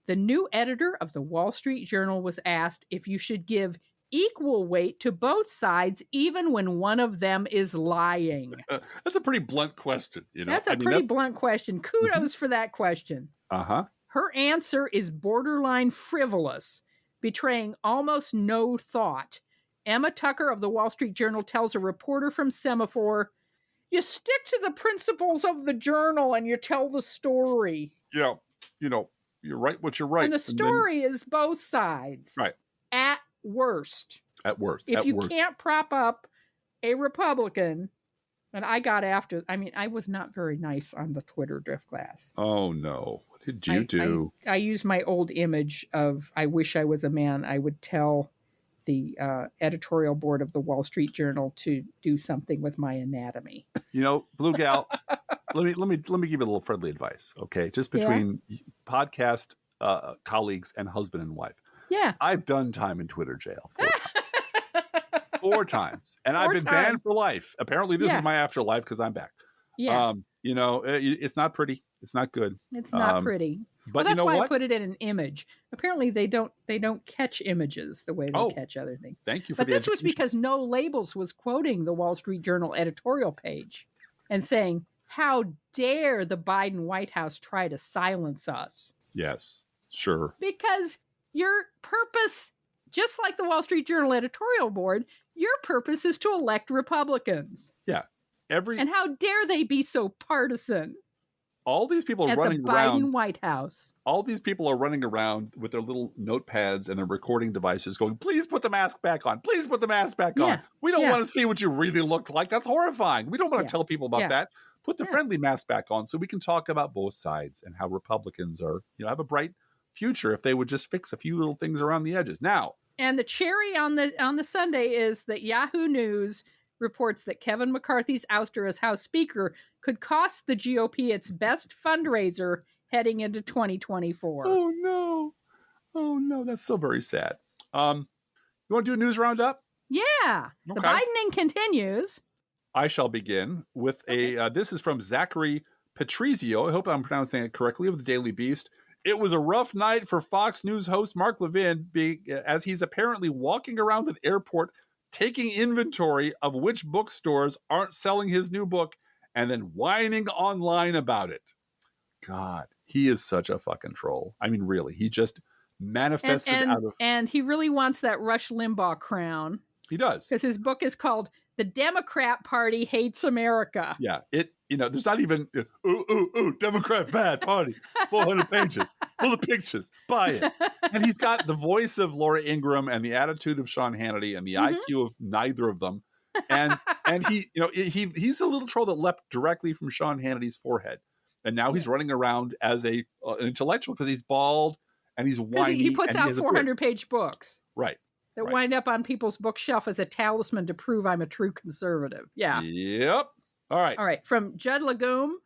The new editor of the Wall Street Journal was asked if you should give equal weight to both sides, even when one of them is lying. That's a pretty blunt question. That's a pretty blunt question. Kudos for that question. Her answer is borderline frivolous, betraying almost no thought. Emma Tucker of the Wall Street Journal tells a reporter from Semaphore, "You stick to the principles of the Journal and you tell the story." Yeah, you're right what you're right. And the story is both sides. Right. At worst. If you can't prop up a Republican, and I was not very nice on the Twitter drift glass. Oh, no. What did you do? I used my old image of, I wish I was a man. I would tell the editorial board of the Wall Street Journal to do something with my anatomy. Blue Gal, let me give you a little friendly advice, okay? Just between podcast colleagues and husband and wife. Yeah. I've done time in Twitter jail 4 times. 4 times. And I've been banned for life. Apparently this is my afterlife because I'm back. Yeah. It's not pretty. It's not good. It's not pretty. But that's why I put it in an image. Apparently they don't catch images the way they catch other things. Thank you for But this was because No Labels was quoting the Wall Street Journal editorial page and saying, "How dare the Biden White House try to silence us?" Yes, sure. Because your purpose, just like the Wall Street Journal editorial board, your purpose is to elect Republicans. Yeah. And how dare they be so partisan all these people at running the Biden around. White House. All these people are running around with their little notepads and their recording devices going, please put the mask back on. Please put the mask back on. We don't want to see what you really look like. That's horrifying. We don't want to tell people about that. Put the friendly mask back on so we can talk about both sides and how Republicans are, have a bright future if they would just fix a few little things around the edges. Now, and the cherry on the Sunday is that Yahoo News reports that Kevin McCarthy's ouster as House Speaker could cost the GOP its best fundraiser heading into 2024. Oh no, that's so very sad. You want to do a news roundup? Yeah, okay. The Bidening continues. I shall begin with this is from Zachary Patrizio. I hope I'm pronouncing it correctly, of the Daily Beast. It was a rough night for Fox News host Mark Levin, as he's apparently walking around an airport taking inventory of which bookstores aren't selling his new book and then whining online about it. God, he is such a fucking troll. I mean, really, he just manifested out of... And he really wants that Rush Limbaugh crown. He does. Because his book is called The Democrat Party Hates America. Yeah, there's not even, Democrat bad party, 400 pages, full of pictures, buy it. And he's got the voice of Laura Ingraham and the attitude of Sean Hannity and the IQ of neither of them. And he, he's a little troll that leapt directly from Sean Hannity's forehead. And now he's running around as an intellectual because he's bald and he's whiny. He puts out 400-page books. Right. That wind up on people's bookshelf as a talisman to prove I'm a true conservative. Yeah. Yep. All right. From Judd Legume,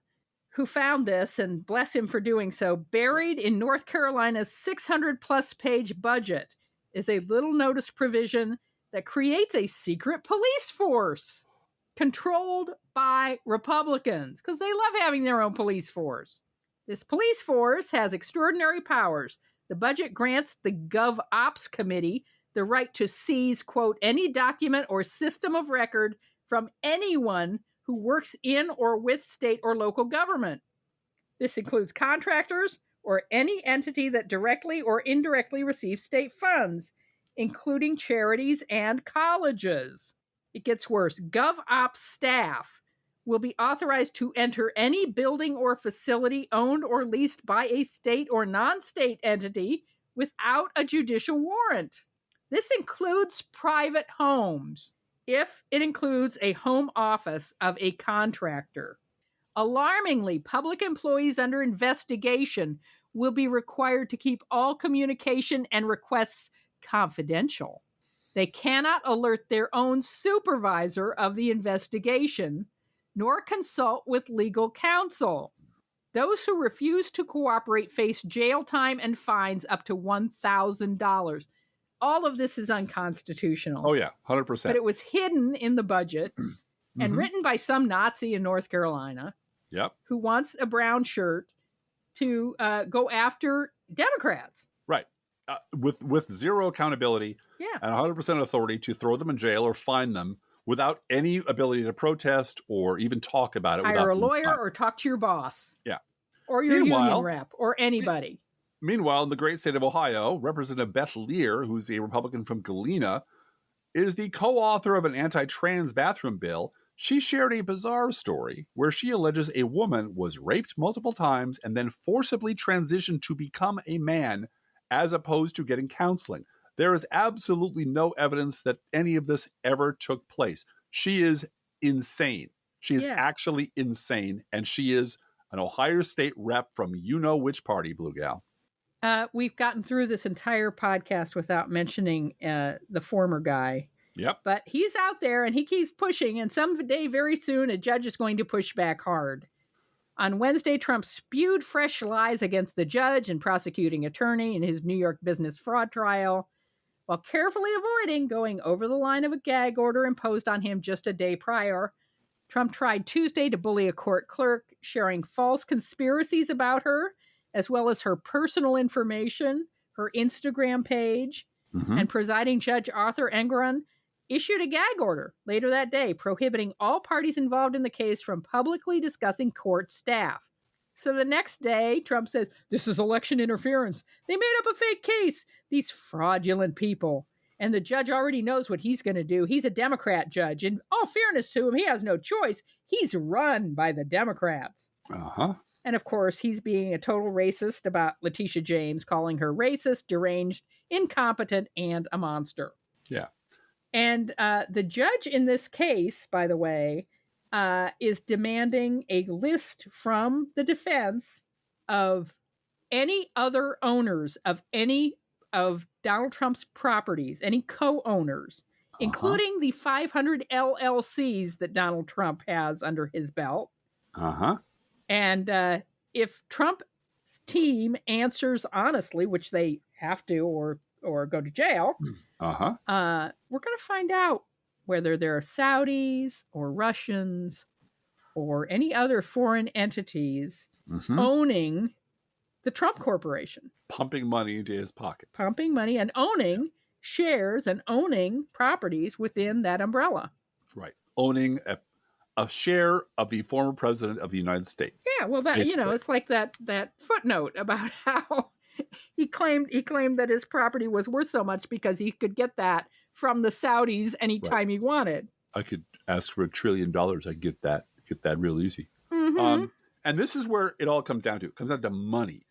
who found this, and bless him for doing so, buried in North Carolina's 600-plus page budget is a little notice provision that creates a secret police force controlled by Republicans, because they love having their own police force. This police force has extraordinary powers. The budget grants the GovOps Committee the right to seize, quote, any document or system of record from anyone who works in or with state or local government. This includes contractors or any entity that directly or indirectly receives state funds, including charities and colleges. It gets worse. GovOps staff will be authorized to enter any building or facility owned or leased by a state or non-state entity without a judicial warrant. This includes private homes, if it includes a home office of a contractor. Alarmingly, public employees under investigation will be required to keep all communication and requests confidential. They cannot alert their own supervisor of the investigation, nor consult with legal counsel. Those who refuse to cooperate face jail time and fines up to $1,000. All of this is unconstitutional. Oh, yeah, 100%. But it was hidden in the budget and written by some Nazi in North Carolina who wants a brown shirt to go after Democrats. Right. With zero accountability and 100% authority to throw them in jail or fine them without any ability to protest or even talk about it. Hire a lawyer or talk to your boss. Yeah. Or your union rep or anybody. Meanwhile, in the great state of Ohio, Representative Beth Lear, who's a Republican from Galena, is the co-author of an anti-trans bathroom bill. She shared a bizarre story where she alleges a woman was raped multiple times and then forcibly transitioned to become a man as opposed to getting counseling. There is absolutely no evidence that any of this ever took place. She is insane. She is actually insane, and she is an Ohio State rep from you-know-which party, Blue Gal. We've gotten through this entire podcast without mentioning the former guy. Yep. But he's out there and he keeps pushing, and someday very soon a judge is going to push back hard. On Wednesday, Trump spewed fresh lies against the judge and prosecuting attorney in his New York business fraud trial, while carefully avoiding going over the line of a gag order imposed on him just a day prior. Trump tried Tuesday to bully a court clerk, sharing false conspiracies about her, as well as her personal information, her Instagram page, and presiding Judge Arthur Engoron issued a gag order later that day prohibiting all parties involved in the case from publicly discussing court staff. So the next day, Trump says, this is election interference. They made up a fake case. These fraudulent people. And the judge already knows what he's going to do. He's a Democrat judge. In all fairness to him, he has no choice. he's run by the Democrats. Uh-huh. And of course, he's being a total racist about Letitia James, calling her racist, deranged, incompetent, and a monster. Yeah. And the judge in this case, by the way, is demanding a list from the defense of any other owners of any of Donald Trump's properties, any co-owners, including the 500 LLCs that Donald Trump has under his belt. Uh-huh. And if Trump's team answers honestly, which they have to or go to jail, Uh-huh. we're going to find out whether there are Saudis or Russians or any other foreign entities owning the Trump Corporation. Pumping money into his pockets. Pumping money and owning shares and owning properties within that umbrella. Right. Owning a share of the former president of the United States. Yeah, well, that basically. it's like that footnote about how he claimed that his property was worth so much because he could get that from the Saudis anytime he wanted. I could ask for $1 trillion. I'd get that real easy. Mm-hmm. And this is where it all comes down to. It comes down to money.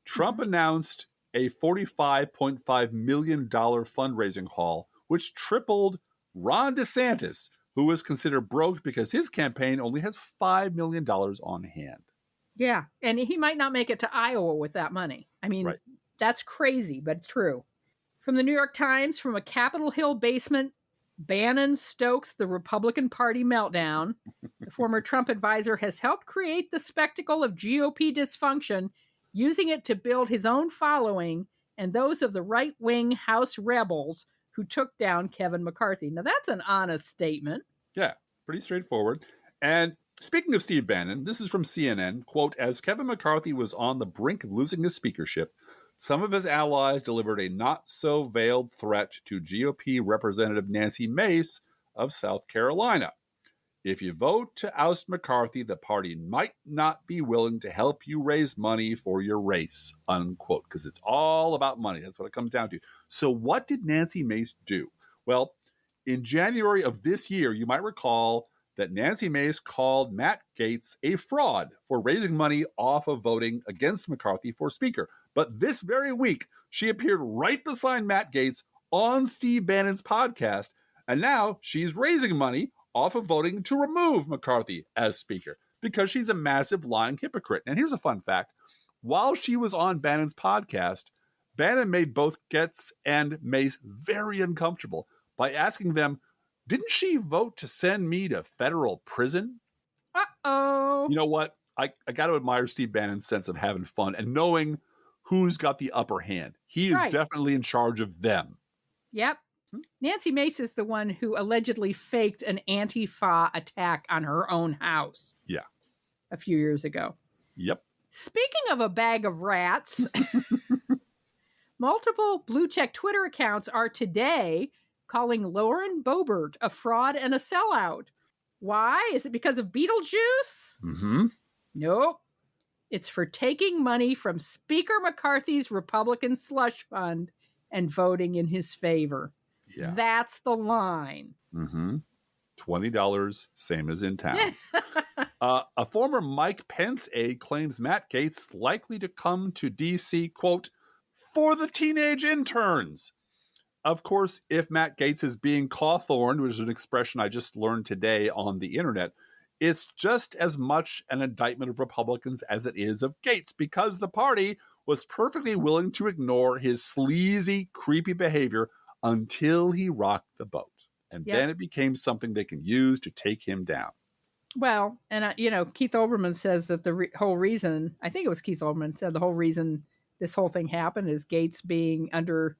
Trump announced a $45.5 million fundraising haul, which tripled Ron DeSantis, who was considered broke because his campaign only has $5 million on hand. Yeah, and he might not make it to Iowa with that money. I mean, That's crazy, but it's true. From the New York Times, from a Capitol Hill basement, Bannon stokes the Republican Party meltdown. The former Trump advisor has helped create the spectacle of GOP dysfunction, using it to build his own following and those of the right-wing House rebels who took down Kevin McCarthy. Now, that's an honest statement. Yeah, pretty straightforward. And speaking of Steve Bannon, this is from CNN, quote, as Kevin McCarthy was on the brink of losing his speakership, some of his allies delivered a not-so-veiled threat to GOP Representative Nancy Mace of South Carolina. If you vote to oust McCarthy, the party might not be willing to help you raise money for your race, unquote, because it's all about money. That's what it comes down to. So what did Nancy Mace do? Well, in January of this year, you might recall that Nancy Mace called Matt Gaetz a fraud for raising money off of voting against McCarthy for Speaker. But this very week, she appeared right beside Matt Gaetz on Steve Bannon's podcast, and now she's raising money off of voting to remove McCarthy as Speaker because she's a massive lying hypocrite. And here's a fun fact. While she was on Bannon's podcast, Bannon made both Gaetz and Mace very uncomfortable by asking them, didn't she vote to send me to federal prison? Uh-oh. You know what? I got to admire Steve Bannon's sense of having fun and knowing who's got the upper hand. He is definitely in charge of them. Yep. Nancy Mace is the one who allegedly faked an Antifa attack on her own house. Yeah. A few years ago. Yep. Speaking of a bag of rats, multiple blue check Twitter accounts are today calling Lauren Boebert a fraud and a sellout. Why? Is it because of Beetlejuice? Mm-hmm. Nope. It's for taking money from Speaker McCarthy's Republican slush fund and voting in his favor. Yeah. That's the line. Mm-hmm. $20, same as in town. A former Mike Pence aide claims Matt Gaetz likely to come to D.C., quote, for the teenage interns. Of course, if Matt Gaetz is being Cawthorned, which is an expression I just learned today on the internet, it's just as much an indictment of Republicans as it is of Gaetz, because the party was perfectly willing to ignore his sleazy, creepy behavior until he rocked the boat. And then it became something they can use to take him down. Well, and, Keith Olbermann says that the whole reason, I think it was Keith Olbermann said the whole reason this whole thing happened is Gaetz being under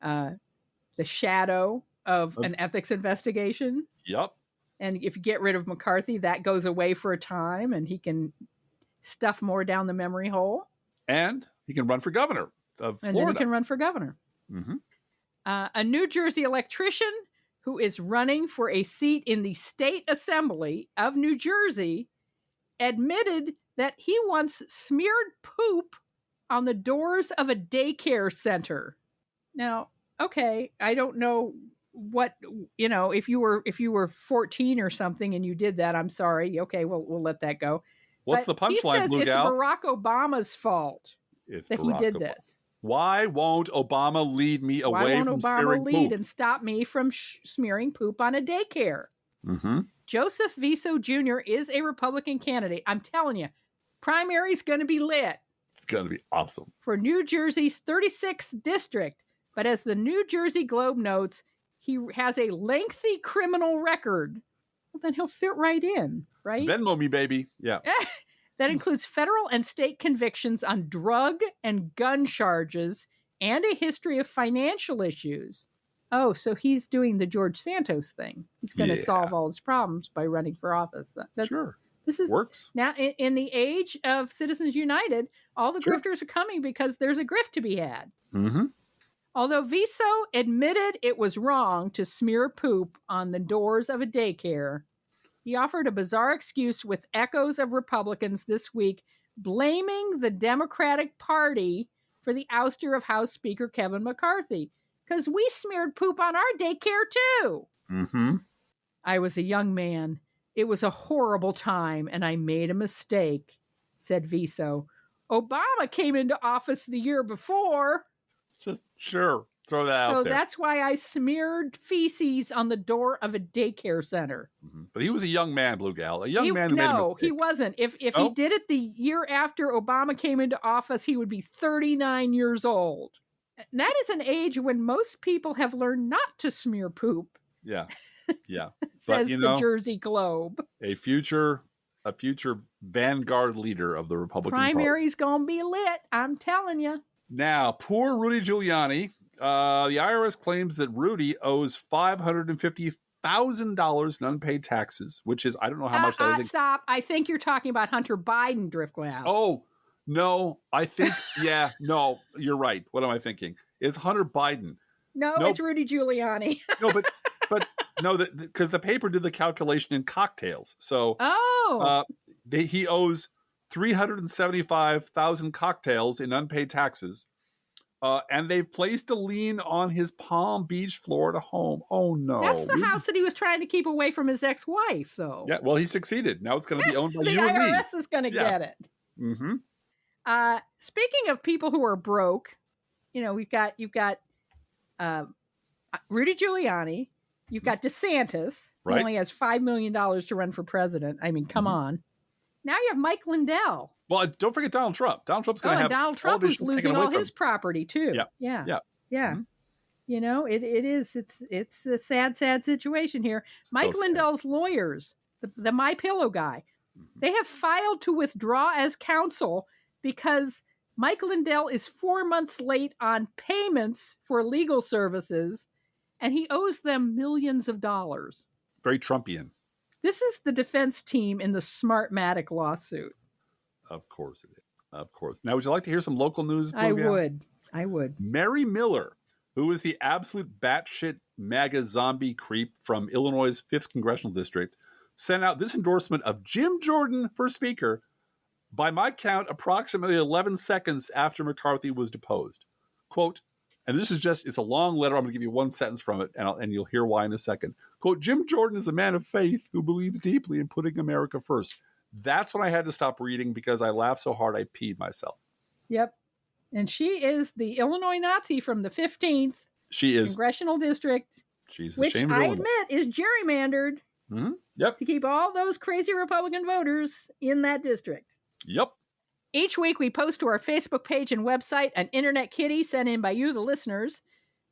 the shadow of an ethics investigation. Yep. And if you get rid of McCarthy, that goes away for a time and he can stuff more down the memory hole. And he can run for governor of Florida. And then he can run for governor. Mm-hmm. A New Jersey electrician who is running for a seat in the State Assembly of New Jersey admitted that he once smeared poop on the doors of a daycare center. Now, okay, I don't know what, if you were 14 or something and you did that, I'm sorry. Okay, we'll let that go. What's But the he punchline, says Blue it's Gal? Barack Obama's fault It's that he Barack did Obama. this. Why won't Obama lead me Why away won't from Obama smearing lead poop? and stop me from smearing poop on a daycare? Mm-hmm. Joseph Viso Jr. is a Republican candidate. I'm telling you, primary's going to be lit. It's going to be awesome. For New Jersey's 36th district. But as the New Jersey Globe notes, he has a lengthy criminal record. Well, then he'll fit right in, right? Venmo me, baby. Yeah. That includes federal and state convictions on drug and gun charges and a history of financial issues. Oh, so he's doing the George Santos thing. He's going to solve all his problems by running for office. Sure. This is works. Now, in the age of Citizens United, all the grifters are coming because there's a grift to be had. Mm-hmm. Although Viso admitted it was wrong to smear poop on the doors of a daycare, he offered a bizarre excuse with echoes of Republicans this week blaming the Democratic Party for the ouster of House Speaker Kevin McCarthy. Because we smeared poop on our daycare too. Mm-hmm. I was a young man. It was a horrible time and I made a mistake, said Viso. Obama came into office the year before. Just sure. Throw that out So there. that's why I smeared feces on the door of a daycare center. Mm-hmm. But he was a young man, Blue Gal. A young man who made a mistake. No, he wasn't. If he did it the year after Obama came into office, he would be 39 years old. And that is an age when most people have learned not to smear poop. Yeah. Yeah. Says the Jersey Globe. A future vanguard leader of the Republican Party. Primary's going to be lit, I'm telling you. Now, poor Rudy Giuliani. The IRS claims that Rudy owes $550,000 in unpaid taxes, which is, I don't know how much that is. Stop. I think you're talking about Hunter Biden, Driftglass. Oh, no. I think, no, you're right. What am I thinking? It's Hunter Biden. No, it's Rudy Giuliani. No, but no, because the paper did the calculation in cocktails. So he owes 375,000 cocktails in unpaid taxes. And they've placed a lien on his Palm Beach, Florida home. Oh, no. That's the house that he was trying to keep away from his ex-wife, though. Yeah, well, he succeeded. Now it's going to be owned by the you and me. The IRS is going to get it. Mm-hmm. Speaking of people who are broke, you've got Rudy Giuliani. You've got DeSantis, who only has $5 million to run for president. I mean, come on. Now you have Mike Lindell. Well, don't forget Donald Trump. Donald Trump's going to have Donald Trump is losing all his property too. Yeah. Mm-hmm. It's a sad situation here. Mike Lindell's lawyers, the MyPillow guy, they have filed to withdraw as counsel because Mike Lindell is 4 months late on payments for legal services, and he owes them millions of dollars. Very Trumpian. This is the defense team in the Smartmatic lawsuit. Of course it is. Of course. Now, would you like to hear some local news? I would. Mary Miller, who is the absolute batshit MAGA zombie creep from Illinois' 5th Congressional District, sent out this endorsement of Jim Jordan for Speaker, by my count, approximately 11 seconds after McCarthy was deposed. Quote, and this is it's a long letter. I'm going to give you one sentence from it, and you'll hear why in a second. Quote, Jim Jordan is a man of faith who believes deeply in putting America first. That's when I had to stop reading because I laughed so hard I peed myself. Yep. And she is the Illinois Nazi from the 15th Congressional District. She's the which shame of I Illinois. admit is gerrymandered to keep all those crazy Republican voters in that district. Yep. Each week we post to our Facebook page and website an Internet Kitty sent in by you, the listeners.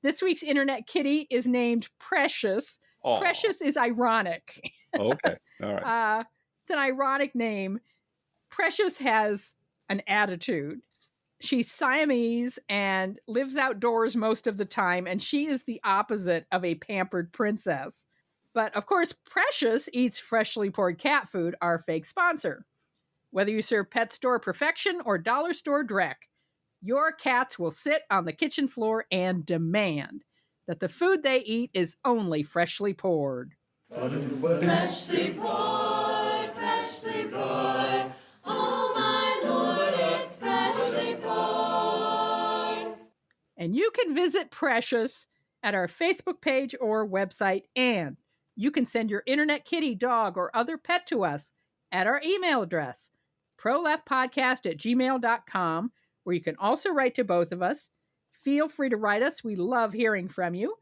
This week's Internet Kitty is named Precious. Aww. Precious is ironic. Okay. All right. It's an ironic name. Precious has an attitude. She's Siamese and lives outdoors most of the time, and she is the opposite of a pampered princess. But, of course, Precious eats freshly poured cat food, our fake sponsor. Whether you serve Pet Store Perfection or Dollar Store Drek, your cats will sit on the kitchen floor and demand that the food they eat is only freshly poured. Freshly poured, freshly poured. Oh, my Lord, it's freshly poured. And you can visit Precious at our Facebook page or website, and you can send your internet kitty, dog, or other pet to us at our email address, proleftpodcast@gmail.com, where you can also write to both of us. Feel free to write us. We love hearing from you.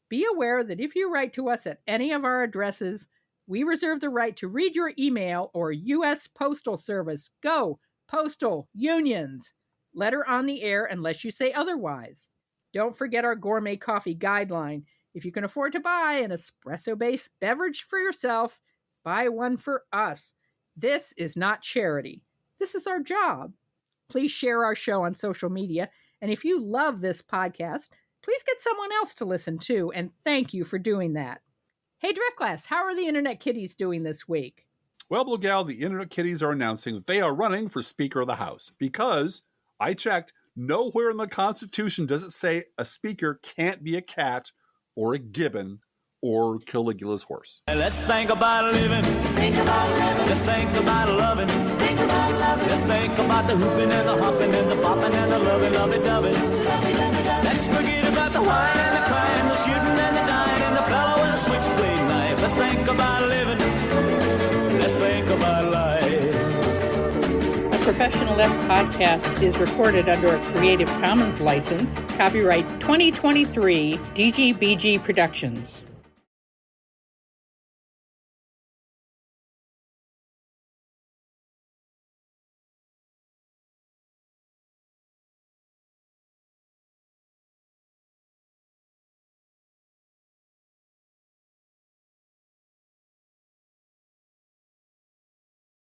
Be aware that if you write to us at any of our addresses, we reserve the right to read your email or U.S. Postal Service. Go, Postal Unions. Letter on the air unless you say otherwise. Don't forget our gourmet coffee guideline. If you can afford to buy an espresso-based beverage for yourself, buy one for us. This is not charity. This is our job. Please share our show on social media. And if you love this podcast, please get someone else to listen to. And thank you for doing that. Hey, Driftglass, how are the Internet Kitties doing this week? Well, Blue Gal, the Internet Kitties are announcing that they are running for Speaker of the House because I checked, nowhere in the Constitution does it say a speaker can't be a cat or a gibbon or Caligula's horse. Let's think about living. Think about living. Let's think about loving. Think about loving. Let's think about the hooping and the hopping and the popping and the loving, lovey dovey. Let's forget about the wine and the crying, the shooting and the dying, and the fellow with the switchblade knife. Let's think about living. Let's think about life. A Professional Left podcast is recorded under a Creative Commons license. Copyright 2023 DGBG Productions.